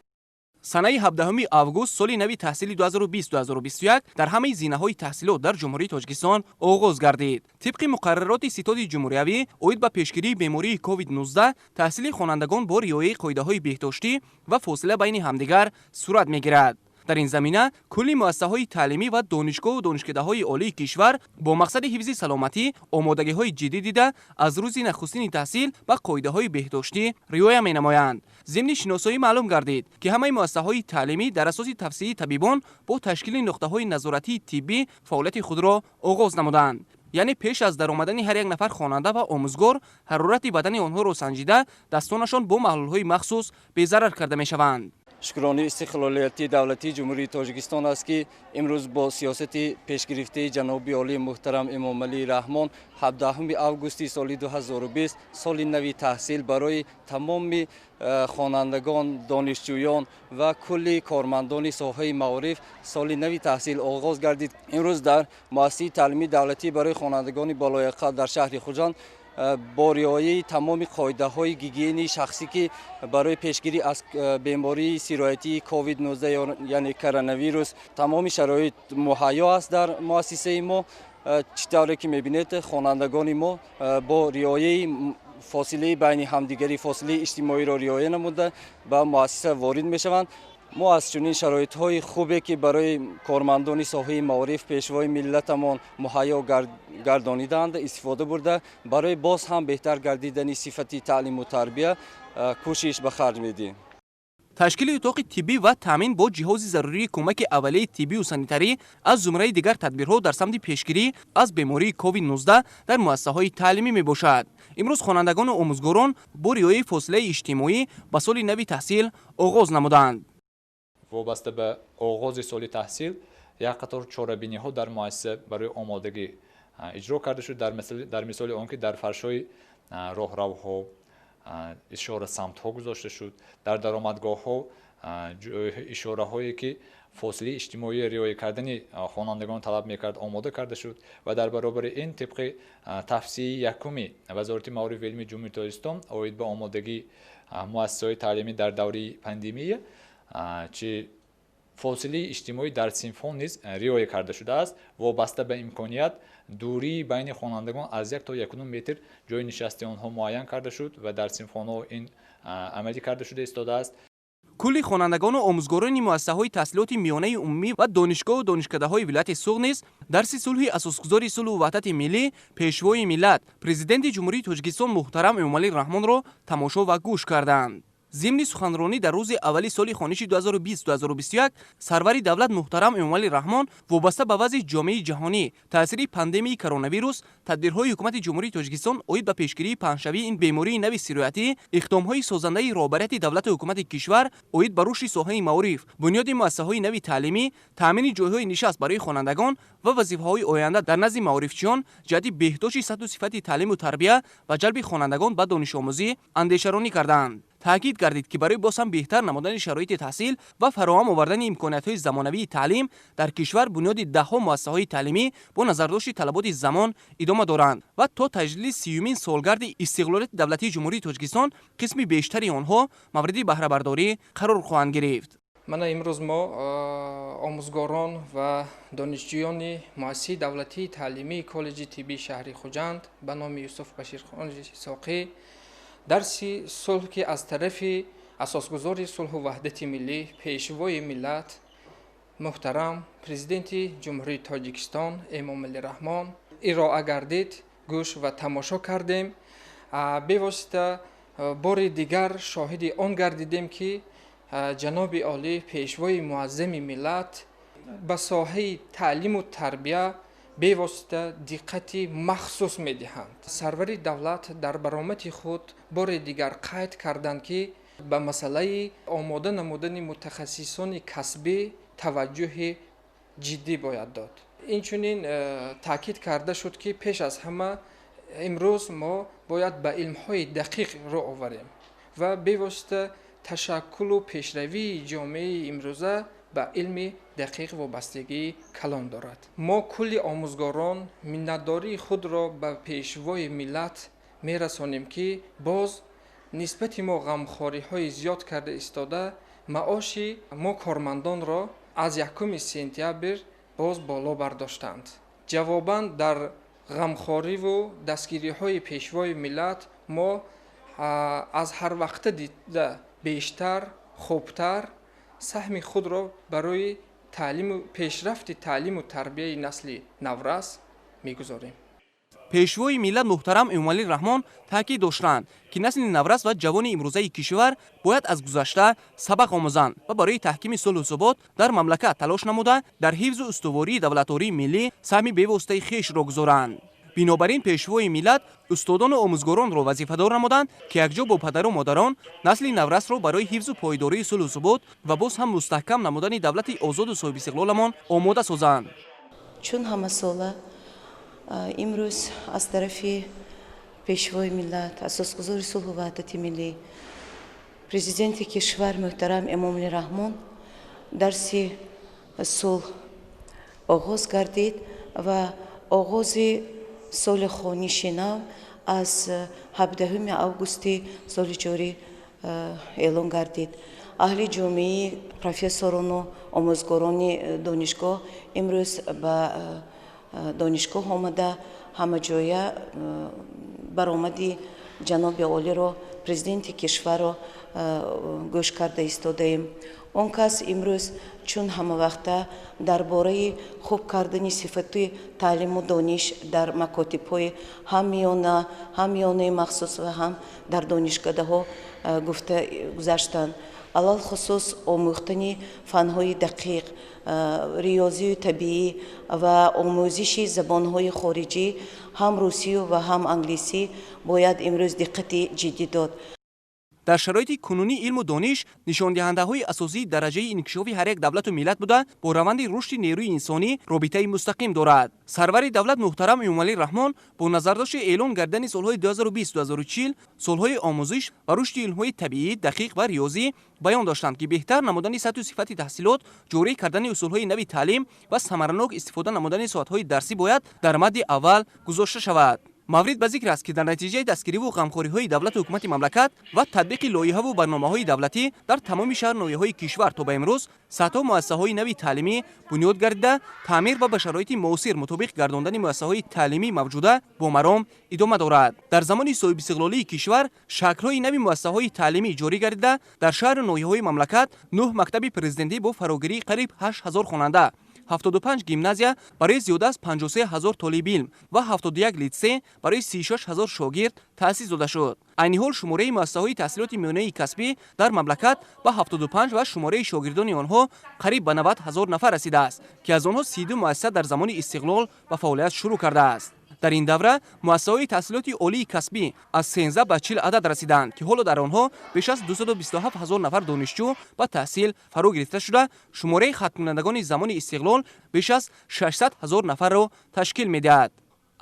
سنه 17 август سال نوی تحصیلی 2020-2021 در همه زینه‌های تحصیلات در جمهوری تاجیکستان آغاز گردید. طبق مقررات ستاد جمهوریوی اوید به پیشگیری بیماری کووید 19 تحصیل خوانندگان با رعایت قاعده‌های بهداشتی و فاصله بین همدیگر صورت می‌گیرد. در این زمینه کلی مؤسسه‌های تعلیمی و دانشگاه و دانشکده‌های عالی کشور با مقصد حفظ سلامتی آمادگی‌های جدی دیده از روز نخستین تحصیل و قاعده‌های بهداشتی رعایت می‌نمایند. ضمن شناسایی معلوم گردید که همه مؤسسه‌های تعلیمی در اساس توصیه طبیبان با تشکیل نقطه‌های نظارتی طبی فعالیت خود را آغاز نمودند. یعنی پیش از درآمدن هر یک نفر خواننده و آموزگار حرارت بدن آنها را سنجیده دستانشان با محلول‌های مخصوص بی‌ضرر کرده می‌شوند. شکرانه استقلالیتی دولتی جمهوری تاجیکستان است که امروز با سیاست پیشگرفته جناب عالی محترم امامعلی رحمان 17 август سال 2020 سال نوی تحصیل برای تمام خوانندگان، دانشجویان و کلی کارمندان ساحه معارف سال نوی تحصیل آغاز گردید. امروز در مؤسسه تعلیمی دولتی برای خوانندگان بالیاقت در شهر خوجند با رعایت تمام قاعده‌های گیگینی شخصی که برای پیشگیری از بیماری سرایتی کووید 19 یعنی کرونا ویروس تمام شرایط مهیا است در مؤسسه ما. چطوری که می‌بینید خوانندگان ما با رعایت فاصله بین همدیگری فاصله اجتماعی را رعایت نموده به مؤسسه وارد می‌شوند. ما از چنین شرایط‌های خوبی که برای کارمندان ساحه معارف پیشوای ملتمان مهیا گردانیدند استفاده برده برای باز هم بهتر گردیدن صفت تعلیم و تربیت کوشش به خرج میدیم. تشکیل اتاق طبی و تامین با جهاز ضروری کمک اولیه طبی و سانیتری از زمره دیگر تدبیرها در سمت پیشگیری از بیماری کووید 19 در مؤسسه‌های تعلیمی میباشد. امروز خوانندگان و آموزگاران با رعایت فاصله اجتماعی به سال نوی تحصیل آغاز نمودند. وابسته به آغاز سال تحصیل یک قطار چاره‌بینی‌ها در مؤسسه برای آمادگی اجرا کرده شد در مثال آنکه در فرش‌های راهروها اشاره سمت‌ها گذاشته شد. در درآمدگاه‌ها اشاره‌هایی که فاصله اجتماعی رعایت کردن خوانندگان طلب می‌کرد آماده کرده شد و در برابر این طبق توصیه یکم وزارت معارف علمی جمهوری تاجیکستان عاید به آمادگی مؤسسه‌های تعلیمی در دوره پاندمی چه فاصله اجتماعی در صنف‌ها نیز رعایت کرده شده است. وابسته به امکانیت دوری بین خوانندگان از 1 تا 1.5 متر جای نشست آنها معین کرده شد و در صنف‌ها این عملی کرده شده ایستاده است. کلی خوانندگان و آموزگاران مؤسسه‌های تحصیلات میانه عمومی و دانشگاه و دانشکده‌های ولایت سوق نیز درس صلح اساسگذاری صلح و وحدت ملی پیشوای ملت پرزیدنت جمهوری تاجیکستان محترم امامعلی رحمان را تماشا و گوش کردند. ضمن سخنرانی در روز اولی سال خانشی 2020-2021 سرور دولت محترم امامعلی رحمان وابسته به وضع جامعه جهانی تاثیر پاندمی کرونا ویروس تدبیرهای حکومت جمهوری تاجیکستان اوید به پیشگیری پنهشوی این بیماری نوی سیرویتی اقدامهای سازنده رهبریت دولت حکومت کشور اوید به رشد ساحه معارف بنیاد مؤسسه‌های نوی تعلیمی تامین جایهای نشست برای خوانندگان و وظیفه‌های آینده در نزد معارفچیان جهت بهداشت سطح و صفت تعلیم و تربیت و جلب خوانندگان به دانش آموزی اندیشه‌رانی کردند. تاکید گردید که برای باز هم بهتر نمودن شرایط تحصیل و فراهم آوردن امکانات‌های زمانوی تعلیم در کشور بنیاد ده‌ها مؤسسه‌های تعلیمی با نظرداشت طلبات زمان ادامه دارند و تا تجلیل 30مین سالگرد استقلالیت دولتی جمهوری تاجیکستان قسمی بیشتری آنها مورد بهره برداری قرار خواهند گرفت. من امروز ما آموزگاران و دانشجویان مؤسسه دولتی تعلیمی کالج طبی شهر خوجند به نام یوسف بشیرخان ساقی درسی صلح که از طرف اساسگذار صلح و وحدت ملی پیشوای ملت محترم پرزیدنت جمهوری تاجیکستان امامعلی رحمان ارائه گردید گوش و تماشا کردیم. به واسطه بار دیگر شاهد آن گردیدیم که جناب عالی پیشوای معظم ملت به ساحه تعلیم و تربیت به واسطه دقت مخصوص می دهند. سرور دولت در برآمد خود بار دیگر قید کردند که به مسئله آماده نمودن متخصصان کسبی توجه جدی باید داد. اینچنین تاکید کرده شد که پیش از همه امروز ما باید به علم‌های دقیق رو آوریم و به واسطه تشکل و پیشروی جامعه امروزه به علم دقیق وابستگی کلان دارد. ما کل آموزگاران منتداری خود را به پیشوای ملت می رسانیم که باز نسبت ما غمخواری های زیاد کرده استاده معاش ما کارمندان را از 1 سپتامبر باز بالا برداشتند. جواباً در غمخواری و دستگیری های پیشوای ملت ما از هر وقت دیده بیشتر خوبتر سهم خود را برای پیشرفت تعلیم و تربیت نسل نورس میگذاریم. پیشوای ملت محترم امامعلی رحمان تاکید داشتند که نسل نورس و جوان امروزه کشور باید از گذشته سبق آموزند و برای تحکیم صلح و ثبات در مملکت تلاش نموده در حفظ و استواری دولتاری ملی سهم بی‌واسطه خویش را گذارند. بنابراین پیشوای ملت استادان و آموزگاران را وظیفه‌دار نمودند که یکجا با پدر و مادران نسل نورس را برای حفظ و پایداری صلح و ثبات و باز هم مستحکم نمودن دولت آزاد و صاحب استقلالمان آماده سازند. چون همه ساله امروز از طرف پیشوای ملت اساسگذار صلح و وحدت ملی پرزیدنت کشور محترم امامعلی رحمان درسی صلح آغاز گردید و آغاز سال خانشی نو از 17 آگوست سال جاری اعلان گردید. اهل جامعه پروفسوران و آموزگاران دانشگاه امروز به دانشگاه آمده همه جای برآمد جناب عالی را پرزیدنت کشور را گوش کرده ایستاده ایم. آن کس امروز چون همه وقت درباره خوب کردن صفت تعلیم و دانش در مکاتب‌های هم میانه مخصوص و هم در دانشگاه ها گفته گذاشتند. علال خصوص آموختن فن‌های دقیق، ریاضی طبیعی و آموزش زبان‌های خارجی هم روسی و هم انگلیسی باید امروز دقت جدی داد. در شرایط کنونی علم و دانش نشان دهنده های اساسی درجه انکشاف هر یک دولت و ملت بوده با روند رشد نیروی انسانی رابطه مستقیم دارد. سرور دولت محترم امامعلی رحمان با نظرداشت اعلان گردن سالهای 2020-2040 سالهای آموزش و رشد علم‌های طبیعی دقیق و ریاضی بیان داشتند که بهتر نمودن سطح و صفت تحصیلات، جاری کردن اصولهای نوی تعلیم و ثمرناک استفاده نمودن ساعت‌های درسی باید در مد اول گذاشته شود. مورد به ذکر است که در نتیجه دستگیری و غمخوری‌های دولت و حکومت مملکت و تطبیق لایحه و برنامه‌های دولتی در تمام شهر ناحیه‌های کشور تا به امروز صدها مؤسسه‌های نوی تعلیمی بنیاد گردیده تعمیر و به شرایط معاصر مطابق گرداندن مؤسسه‌های تعلیمی موجوده با مرام ادامه دارد. در زمان صاحب استقلالی کشور شکل‌های نوی مؤسسه‌های تعلیمی جاری گردیده در شهر ناحیه‌های مملکت 9 مکتب پرزیدنتی با فراگیری قریب 8000 خواننده 75 гимназия барои зиёда аз 53000 толиби илм ва 71 литсей барои 36000 шогирд таъсис дода шуд. айни ҳол шумораи муассисаҳои таҳсилоти миёнаи касбӣ дар мамлакат ба 75 ва шумораи шогирдони онҳо қариб ба 90 000 нафар расидааст, ки аз онҳо 32 муассиса дар замони истиқлол ба фаъолият шурӯъ кардааст. дар ин давра муассисаҳои таҳсилоти олии касбӣ аз 13 ба 40 адад расиданд, ки ҳоло дар онҳо беш аз 227 000 нафар донишҷӯ ба таҳсил фаро гирифта шуда, шумораи хатмкунандагони замони истиқлол беш аз 600 000 нафарро ташкил медиҳад.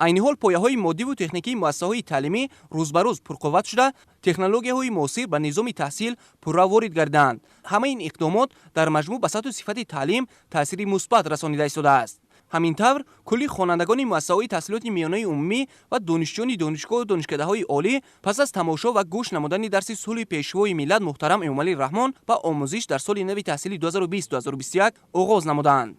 айни ҳол пояҳои моддиву техникии муассисаҳои таълимӣ рӯз ба рӯз пурқувват шуда, технологияҳои муосир ба низоми таҳсил пурра ворид гардиданд. ҳамаи ин иқдомот дар маҷмӯъ ба сатҳу сифати таълим таъсири мусбат расонида истодааст. ҳамин тавр кулли хонандагони муассисаҳои таҳсилоти миёнаи умумӣ ва донишҷӯёни донишгоҳу донишкадаҳои олӣ пас аз тамошо ва гӯш намудани дарси сулҳи пешвои миллат муҳтарам Эмомалӣ Раҳмон ба омӯзиш дар соли нави таҳсилӣ 2020-2021 оғоз намуданд.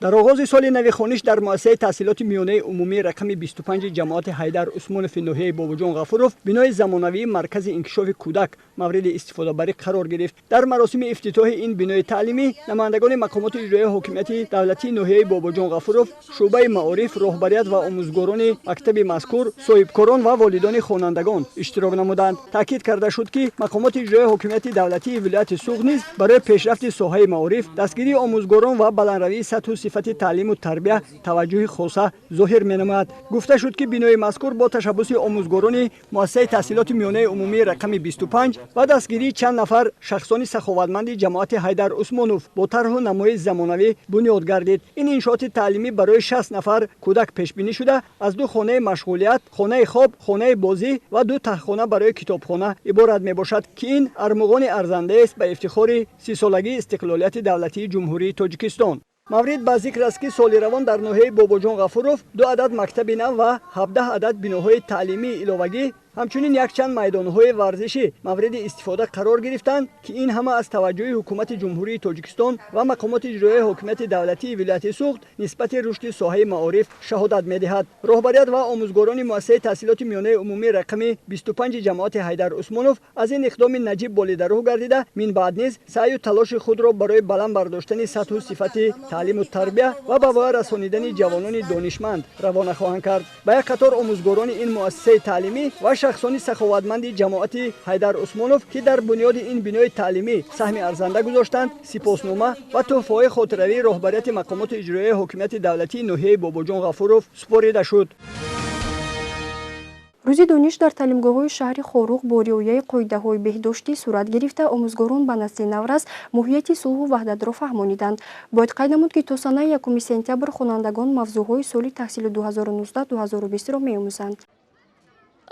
дар оғози соли нави хониш дар муассисаи таҳсилоти миёнаи умумӣ рақами 25 ҷамоати Ҳайдар Усмонови ноҳияи Бобоҷон Ғафуров бинои замонавии маркази инкишофи кӯдак мавриди истифодабарӣ қарор гирифт. дар маросими ифтитоҳи ин бинои таълимӣ намояндагони мақомоти иҷроии ҳокимияти давлатии ноҳияи Бобоҷон Ғафуров, шуъбаи маориф, роҳбарият ва омӯзгорони мактаби мазкур, соҳибкорон ва волидони хонандагон иштирок намуданд. таъкид карда шуд, ки мақомоти иҷроии ҳокимияти давлатии вилояти Суғд низ барои пешрафти соҳаи маориф, дастгирии омӯзгорон ва баландравии сатҳу сифати таълиму тарбия таваҷҷӯҳи хоса зоҳир менамояд. гуфта шуд, ки бинои мазкур бо ташаббуси омӯзгорони муассисаи таҳсилоти миёнаи умумии рақами 25 ва дастгирии чанд нафар шахсони саховатманди ҷамоати Ҳайдар Усмонов бо тарҳу намои замонавӣ бунёд гардид. ин иншооти таълимӣ барои 60 нафар кӯдак пешбинӣ шуда, аз 2 хонаи машғулият, хонаи хоб, хонаи бозӣ ва 2 тахтхона барои китобхона иборат мебошад, ки ин армуғони арзандаест ба ифтихори 30-солагии истиқлолияти давлатии ҷумҳурии Тоҷикистон. маврид ба зикр аст, ки соли равон дар ноҳияи Бобоҷон Ғафуров 2 адад мактаби нав ва 17 адад биноҳои таълимии иловагӣ, ҳамчунин якчанд майдонҳои варзишӣ мавриди истифода қарор гирифтанд, ки ин ҳама аз таваҷҷӯҳи ҳукумати ҷумҳурии Тоҷикистон ва мақомоти иҷроии ҳокимияти давлатии вилояти Суғд нисбати рушди соҳаи маориф шаҳодат медиҳад. роҳбарият ва омӯзгорони муассисаи таҳсилоти миёнаи умумии рақами 25 ҷамоати Ҳайдар Усмонов аз ин иқдоми наҷиб болидароҳ гардида, минбаъд низ саъю талоши худро барои баланд бардоштани сатҳу сифати таълиму тарбия ва ба воя расонидани ҷавонони донишманд равона хоҳанд кард. ба як қатор омӯзгорони ин муассисаи таълимӣ ва шахсони саховатманди ҷамоати Ҳайдар Усмонов, ки дар бунёди ин бинои таълимӣ саҳми арзанда гузоштанд, сипоснома ва тӯҳфаҳои хотиравии роҳбарияти мақомоти иҷроии ҳокимияти давлатии ноҳияи Бобоҷон Ғафуров супорида шуд. рӯзи дониш дар таълимгоҳҳои шаҳри Хоруғ бо риояи қоидаҳои беҳдоштӣ сурат гирифта, омӯзгорон ба насли наврас моҳияти сулҳу ваҳдатро фаҳмониданд. бояд қайд намуд, ки то санаи 1 сентябр хонандагон мавзӯъҳои соли таҳсили 2019-2020-ро меомӯзанд.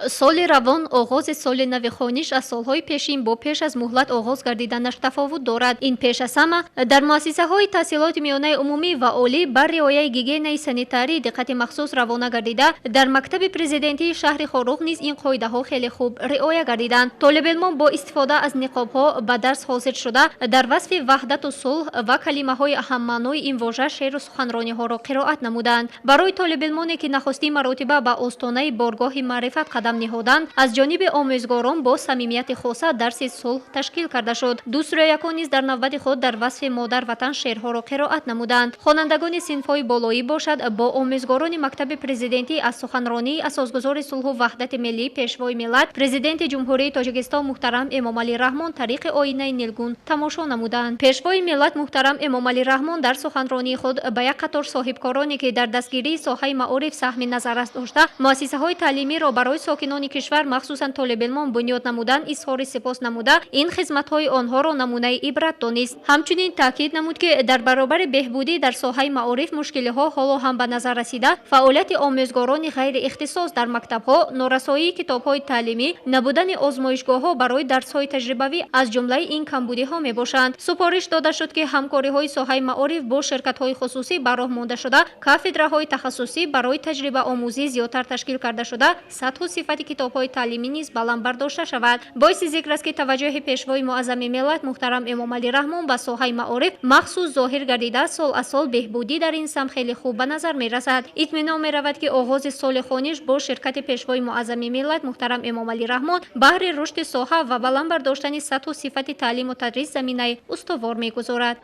соли равон оғози соли нави хониш аз солҳои пешин бо пеш аз муҳлат оғоз гардиданаш тафовут дорад. ин пеш аз ҳама дар муассисаҳои таҳсилоти миёнаи умумӣ ва олӣ ба риояи гигиенаи санитарӣ диққати махсус равона гардида, дар мактаби президентии шаҳри Хоруғ низ ин қоидаҳо хеле хуб риоя гардиданд. толибилмон бо истифода аз ниқобҳо ба дарс ҳозир шуда, дар васфи ваҳдату сулҳ ва калимаҳои аҳаммаънои ин вожа шеъру суханрониҳоро қироат намуданд. барои толибилмоне, ки нахустин маротиба ба остонаи боргоҳи маърифат қадам ниҳоданд, аз ҷониби омӯзгорон бо самимияти хоса дарси сулҳ ташкил карда шуд. дӯстроякон низ дар навбати худ дар васфи модар ватан шеърҳоро қироат намуданд. хонандагони синфҳои болоӣ бошад, бо омӯзгорони мактаби президентӣ аз суханронии асосгузори сулҳу ваҳдати миллӣ пешвои миллат президенти ҷумҳурии Тоҷикистон муҳтарам Эмомалӣ Раҳмон тариқи оинаи нилгун тамошо намуданд. пешвои миллат муҳтарам Эмомалӣ Раҳмон дар суханронии худ ба як қатор соҳибкороне, ки дар дастгирии соҳаи маориф саҳми назаррас дошта, муассисаҳои таълимиро барои сокинони кишвар махсусан толибилмон бунёд намуданд, изҳори сипос намуда, ин хизматҳои онҳоро намунаи ибрат донист. ҳамчунин таъкид намуд, ки дар баробари беҳбудӣ дар соҳаи маориф мушкилиҳо ҳоло ҳам ба назар расида, фаъолияти омӯзгорони ғайриихтисос дар мактабҳо, норасоии китобҳои таълимӣ, набудани озмоишгоҳҳо барои дарсҳои таҷрибавӣ аз ҷумлаи ин камбудиҳо мебошанд. супориш дода шуд, ки ҳамкориҳои соҳаи маориф бо ширкатҳои хусусӣ ба роҳ монда шуда, кафедраҳои тахассусӣ барои таҷрибаомӯзӣ зиёдтар ташкил карда шуда, сатҳу صفت کتاب‌های تعلیمی نیز بلند برداشته شود. باعث ذکر است که توجه پیشوای معظم ملت محترم امام علی رحمان به ساحه معارف مخصوص ظاهر گردیده سال از سال بهبودی در این سمت خیلی خوب به نظر می‌رسد. اطمینان می‌رود که آغاز سال خوانش با شرکت پیشوای معظم ملت محترم امام علی رحمان بهر رشد ساحه و بلند برداشتن سطح و صفت تعلیم و تدریس زمینه استوار می‌گذارد.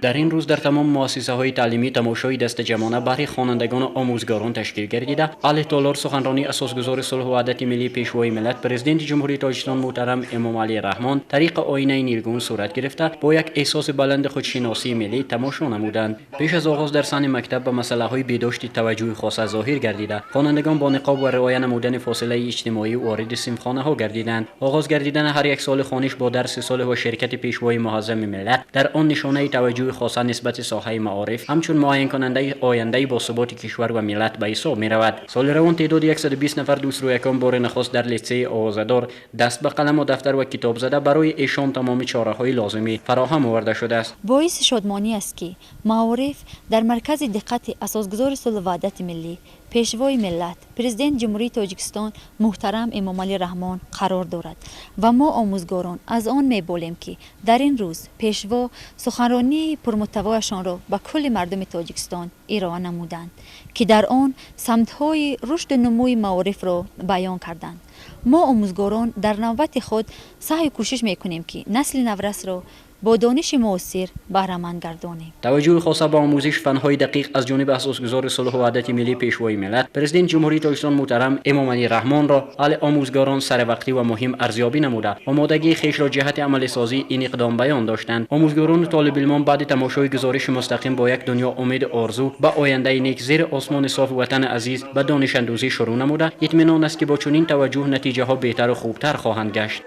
در این روز در تمام مؤسسه‌های تعلیمی تماشای دست جمعانه برای خوانندگان و آموزگاران تشکیل گردیده. علی تالار سخنرانی اساسگزار صلح و وحدت ملی پیشوای ملت پرزیدنت جمهوری تاجیکستان محترم امام علی رحمان طریق آینه نیلگون صورت گرفته با یک احساس بلند خودشناسی ملی تماشا نمودند. پیش از آغاز در سن مکتب به مسائل بهداشت توجه خاص ظاهر گردیده. خوانندگان با نقاب و رعایت نمودن فاصله اجتماعی وارد صنفخانه‌ها گردیدند. آغاز گردیدن هر یک سال خوانش با درس صلح و شرکت پیشوای معظم ملت در آن نشانه توجه خاصه نسبت ساحه معارف همچون معین کننده آینده با ثبات کشور و ملت به حساب می رود. سال روان تعداد 120 نفر دوست رو یکم بار نخست در لیسه آوازدار دست به قلم و دفتر و کتاب زده برای ایشان تمام چاره های لازمی فراهم آورده شده است. باعث شادمانی است که معارف در مرکز دقت اساسگزار صلح و وحدت ملی پیشوای ملت پرزیدنت جمهوری تاجیکستان محترم امام علی رحمان قرار دارد و ما آموزگاران از آن می‌بالیم که در این روز پیشوا سخنرانی پرمحتوایشان را به کل مردم تاجیکستان ارائه نمودند که در آن سمت‌های رشد و نموی معارف را بیان کردند. ما آموزگاران در نوبت خود سعی و کوشش می‌کنیم که نسل نورس را با دانش معاصر بهره‌مند گردانیم. توجه خاصه به آموزش فن‌های دقیق از جانب اساسگزار صلح و وحدت ملی پیشوای ملت پرزیدنت جمهوری تاجیکستان محترم امام علی رحمان را علی آموزگاران سر وقتی و مهم ارزیابی نموده آمادگی خویش را جهت عمل سازی این اقدام بیان داشتند. آموزگاران و طالب علمان بعد تماشای گزارش مستقیم با یک دنیا امید آرزو به آینده نیک زیر آسمان صاف وطن عزیز به دانش اندوزی شروع نموده اطمینان است که با چنین توجه نتیجه ها بهتر و خوبتر خواهند گشت.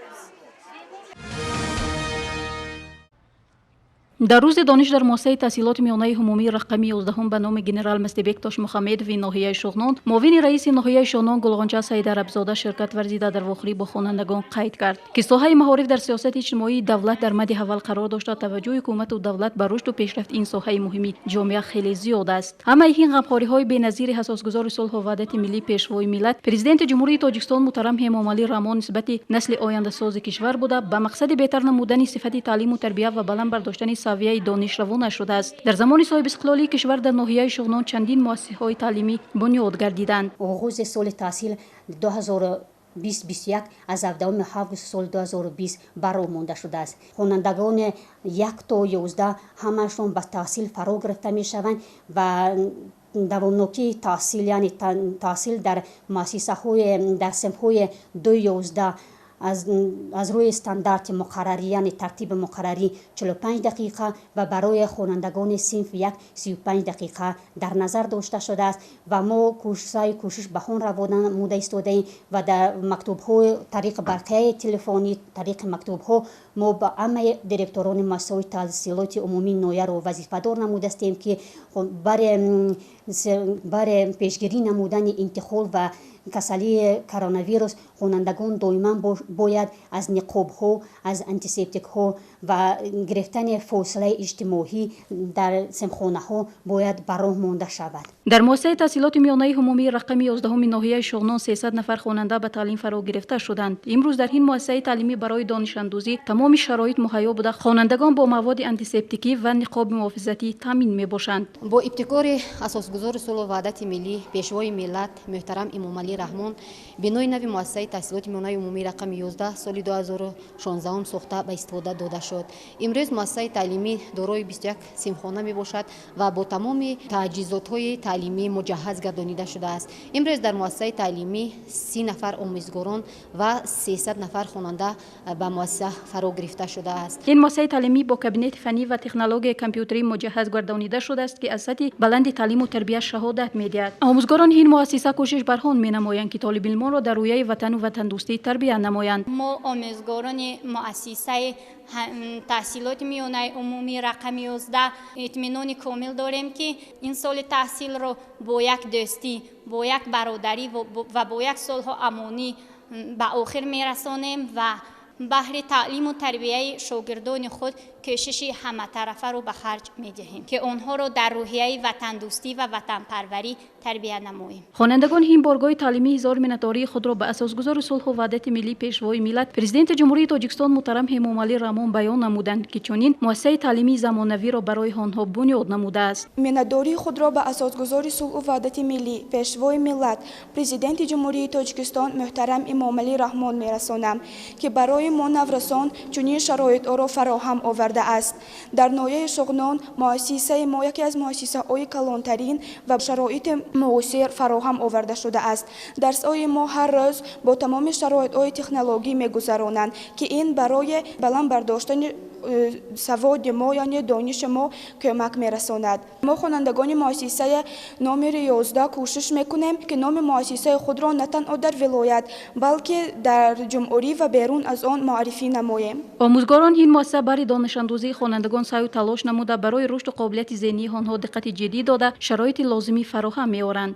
در روز دانش در مؤسسه تحصیلات میانه عمومی رقمی 11 به نام گنرال مستبکتاش محمدوی ناحیه شغنان معاون رئیس ناحیه شغنان گلغنچه سیدعربزاده شرکت ورزیده در واخری با خوانندگان قید کرد که ساحه معارف در سیاست اجتماعی دولت در مد اول قرار داشته. توجه حکومت و دولت به رشد و پیشرفت این ساحه مهمی جامعه خیلی زیاد است. همه این غمخوری‌های بی‌نظیر اساسگزار صلح و وحدت ملی پیشوای ملت پرزیدنت جمهوری تاجیکستان محترم امام علی رحمان نسبت نسل آینده ساز کشور بوده به مقصد بهتر نمودن صفت تعلیم و تربیت و بلند برداشتن سویه دانش روان شده است. در زمان صاحب استقلالی کشور در ناحیه شغنان چندین مؤسسه‌های تعلیمی بنیاد گردیدند. آغاز سال تحصیل 2021 از 17 آگوست سال 2020 برآمده شده است. خوانندگان 1 تا 11 همشون به تحصیل فرا گرفته می شوند و دوامناکی تحصیل یعنی تحصیل در مؤسسه‌های در صنف‌های 2 تا 11 از روی استاندارد مقرری یعنی ترتیب مقرری 45 دقیقه و برای خوانندگان صنف 1 35 دقیقه در نظر داشته شده است و ما کوشش به آن روان نموده ایستاده‌ایم و در مکتوب‌ها طریق برقه تلفنی طریق مکتوب‌ها ما با همه دیرکتوران مؤسسه‌های تحصیلات عمومی ناحیه را وظیفه‌دار نموده هستیم که برای پیشگیری نمودن انتقال و کسری کرونا ویروس خوانندگان دائما باید از نقاب ها از انتیسپتیک ها و گرفتن فاصله اجتماعی در صنفخانه ها باید براه مانده شود. در مؤسسه تحصیلات میانه عمومی رقم 11 ناحیه شغنان 300 نفر خواننده به تعلیم فرا گرفته شدند. امروز در این مؤسسه تعلیمی برای دانش اندوزی تمام شرایط مهیا بوده. خوانندگان با مواد انتیسپتیکی و نقاب محافظتی تامین می باشند. با ابتکار اساسگزار صلح و وحدت ملی پیشوای ملت محترم امام علی رحمان بنای نوی مؤسسه تحصیلات میانه عمومی رقم 11 سال 2016 ساخته به استفاده داده شد. امروز مؤسسه تعلیمی دارای 21 صنفخانه می باشد و با تمام تجهیزات های تعلیمی مجهز گردانیده شده است. امروز در مؤسسه تعلیمی 30 نفر آموزگاران و 300 نفر خواننده به مؤسسه فرا گرفته شده است. این مؤسسه تعلیمی با کابینت فنی و تکنولوژی کامپیوتری مجهز گردانیده شده است که از سطح بلند تعلیم و تربیت شهادت می‌دهد. آموزگاران این مؤسسه کوشش بر آن می‌نمایند که طالب علمان را در رویه وطن و وطن دوستی تربیت نمایند. ما آموزگاران مؤسسه تحصیلات میانه عمومی رقم 11 اطمینان کامل داریم که این سال تحصیل را با یک دوستی، با یک برادری و با یک صلح و امانی به آخر میرسانیم و بهر تعلیم و تربیت شاگردان خود کوشش همه طرفه رو به خرج می‌دهیم که آنها رو در روحیه وطن دوستی و وطن پروری تربیت نماییم. خوانندگان این بارگاه تعلیمی هزار منتاری خود را به اساسگذار صلح و وحدت ملی پیشوای ملت پرزیدنت جمهوری تاجیکستان محترم امامعلی رحمان بیان نمودند که چنین مؤسسه تعلیمی زمانوی را برای آنها بنیاد نموده است. منتداری خود را به اساسگذار صلح و وحدت ملی پیشوای ملت پرزیدنت جمهوری تاجیکستان محترم امامعلی رحمان میرسانم که برای ما نورسان چنین شرایط را فراهم آورده است. در ناحیه شغنان مؤسسه ما یکی از مؤسسه‌های کلانترین و شرایط معاصر فراهم آورده شده است. درس‌های ما هر روز با تمام شرایط‌های تکنولوژی می‌گذرانند که این برای بلند برداشتن سواد ما یعنی دانش ما کمک می‌رساند. ما خوانندگان مؤسسه نام 11 کوشش می‌کنیم که نام مؤسسه خود را نه تنها در ولایت بلکه در جمهوری و بیرون از آن معرفی نماییم. آموزگاران این مؤسسه برای دانش اندوزی خوانندگان سعی و تلاش نموده برای رشد و قابلیت ذهنی آنها دقت جدی داده شرایط لازمی فراهم می‌آورند.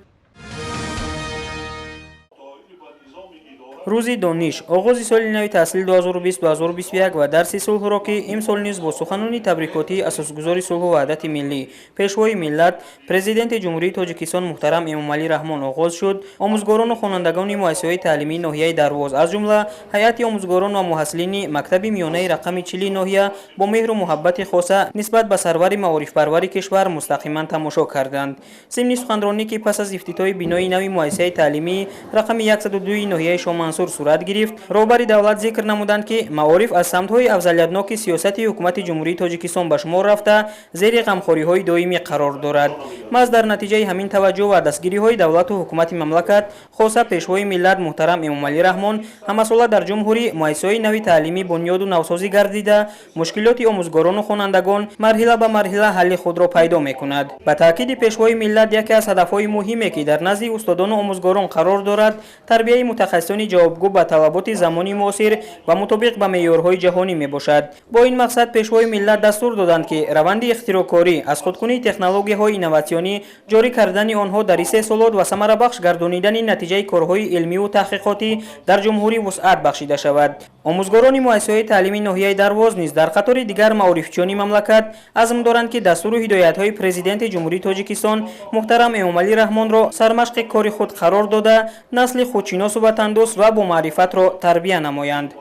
روزی دانش آغاز سال نو تحصیل 2020-2021 و درس صلح را که امسال نیز با سخنان تبریکاتی اساسگذار صلح و وحدت ملی پیشوای ملت پرزیدنت جمهوری تاجیکستان محترم امامعلی رحمان آغاز شد، آموزگاران و خوانندگان مؤسسه‌های تعلیمی ناحیه درواز از جمله هیئت آموزگاران و محصلین مکتب میانه رقم 40 ناحیه با مهر و محبت خاصه نسبت به سرور معارف پروری کشور مستقیما تماشا کردند. ضمن سخنرانی که پس از افتتاح بنای نوی مؤسسه تعلیمی رقم 102 ناحیه شمال صورت گرفت، رهبر دولت ذکر نمودند که معارف از سمت‌های افضلیتناک سیاست حکومت جمهوری تاجیکستان به شمار رفته زیر غمخوری‌های دائمی قرار دارد. محض در نتیجه همین توجه و دستگیری‌های دولت و حکومت مملکت خاصه پیشوای ملت محترم امامعلی رحمان همساله در جمهوری مؤسسه‌های نوی تعلیمی بنیاد و نوسازی گردیده مشکلات آموزگاران و خوانندگان مرحله به مرحله حل خود را پیدا می‌کند. به تاکید پیشوای ملت یکی از هدف‌های مهمی که در نزد استادان و آموزگاران قرار دارد تربیت متخصصان جوابگو به طلبات زمانی معاصر و مطابق به معیارهای جهانی میباشد. با این مقصد پیشوای ملت دستور دادند که روند اختراعکاری از خودکنی تکنولوژی‌های اینواسیونی جاری کردن آنها در 3 سالات و ثمره بخش گردانیدن نتیجه کارهای علمی و تحقیقاتی در جمهوری وسعت بخشیده شود. آموزگاران مؤسسه‌های تعلیمی ناحیه درواز نیز در قطار دیگر معارفچیان مملکت عزم دارند که دستور و هدایت‌های پرزیدنت جمهوری تاجیکستان محترم امامعلی رحمان را سرمشق کار خود قرار داده نسل خودشناس و وطندوست و با معرفت را تربیت نمایند.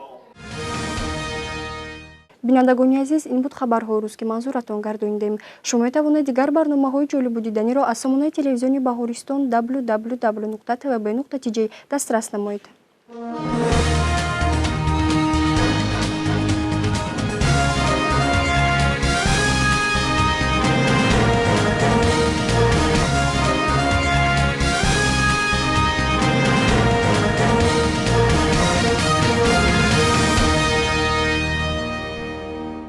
بینندگان عزیز، این بود خبرهای روز که منظورتان گردانیدیم. شما میتوانید دیگر برنامه‌های جالب و دیدنی را از سامانه تلویزیونی بهارستان www.tvb.tj دسترس نمایید.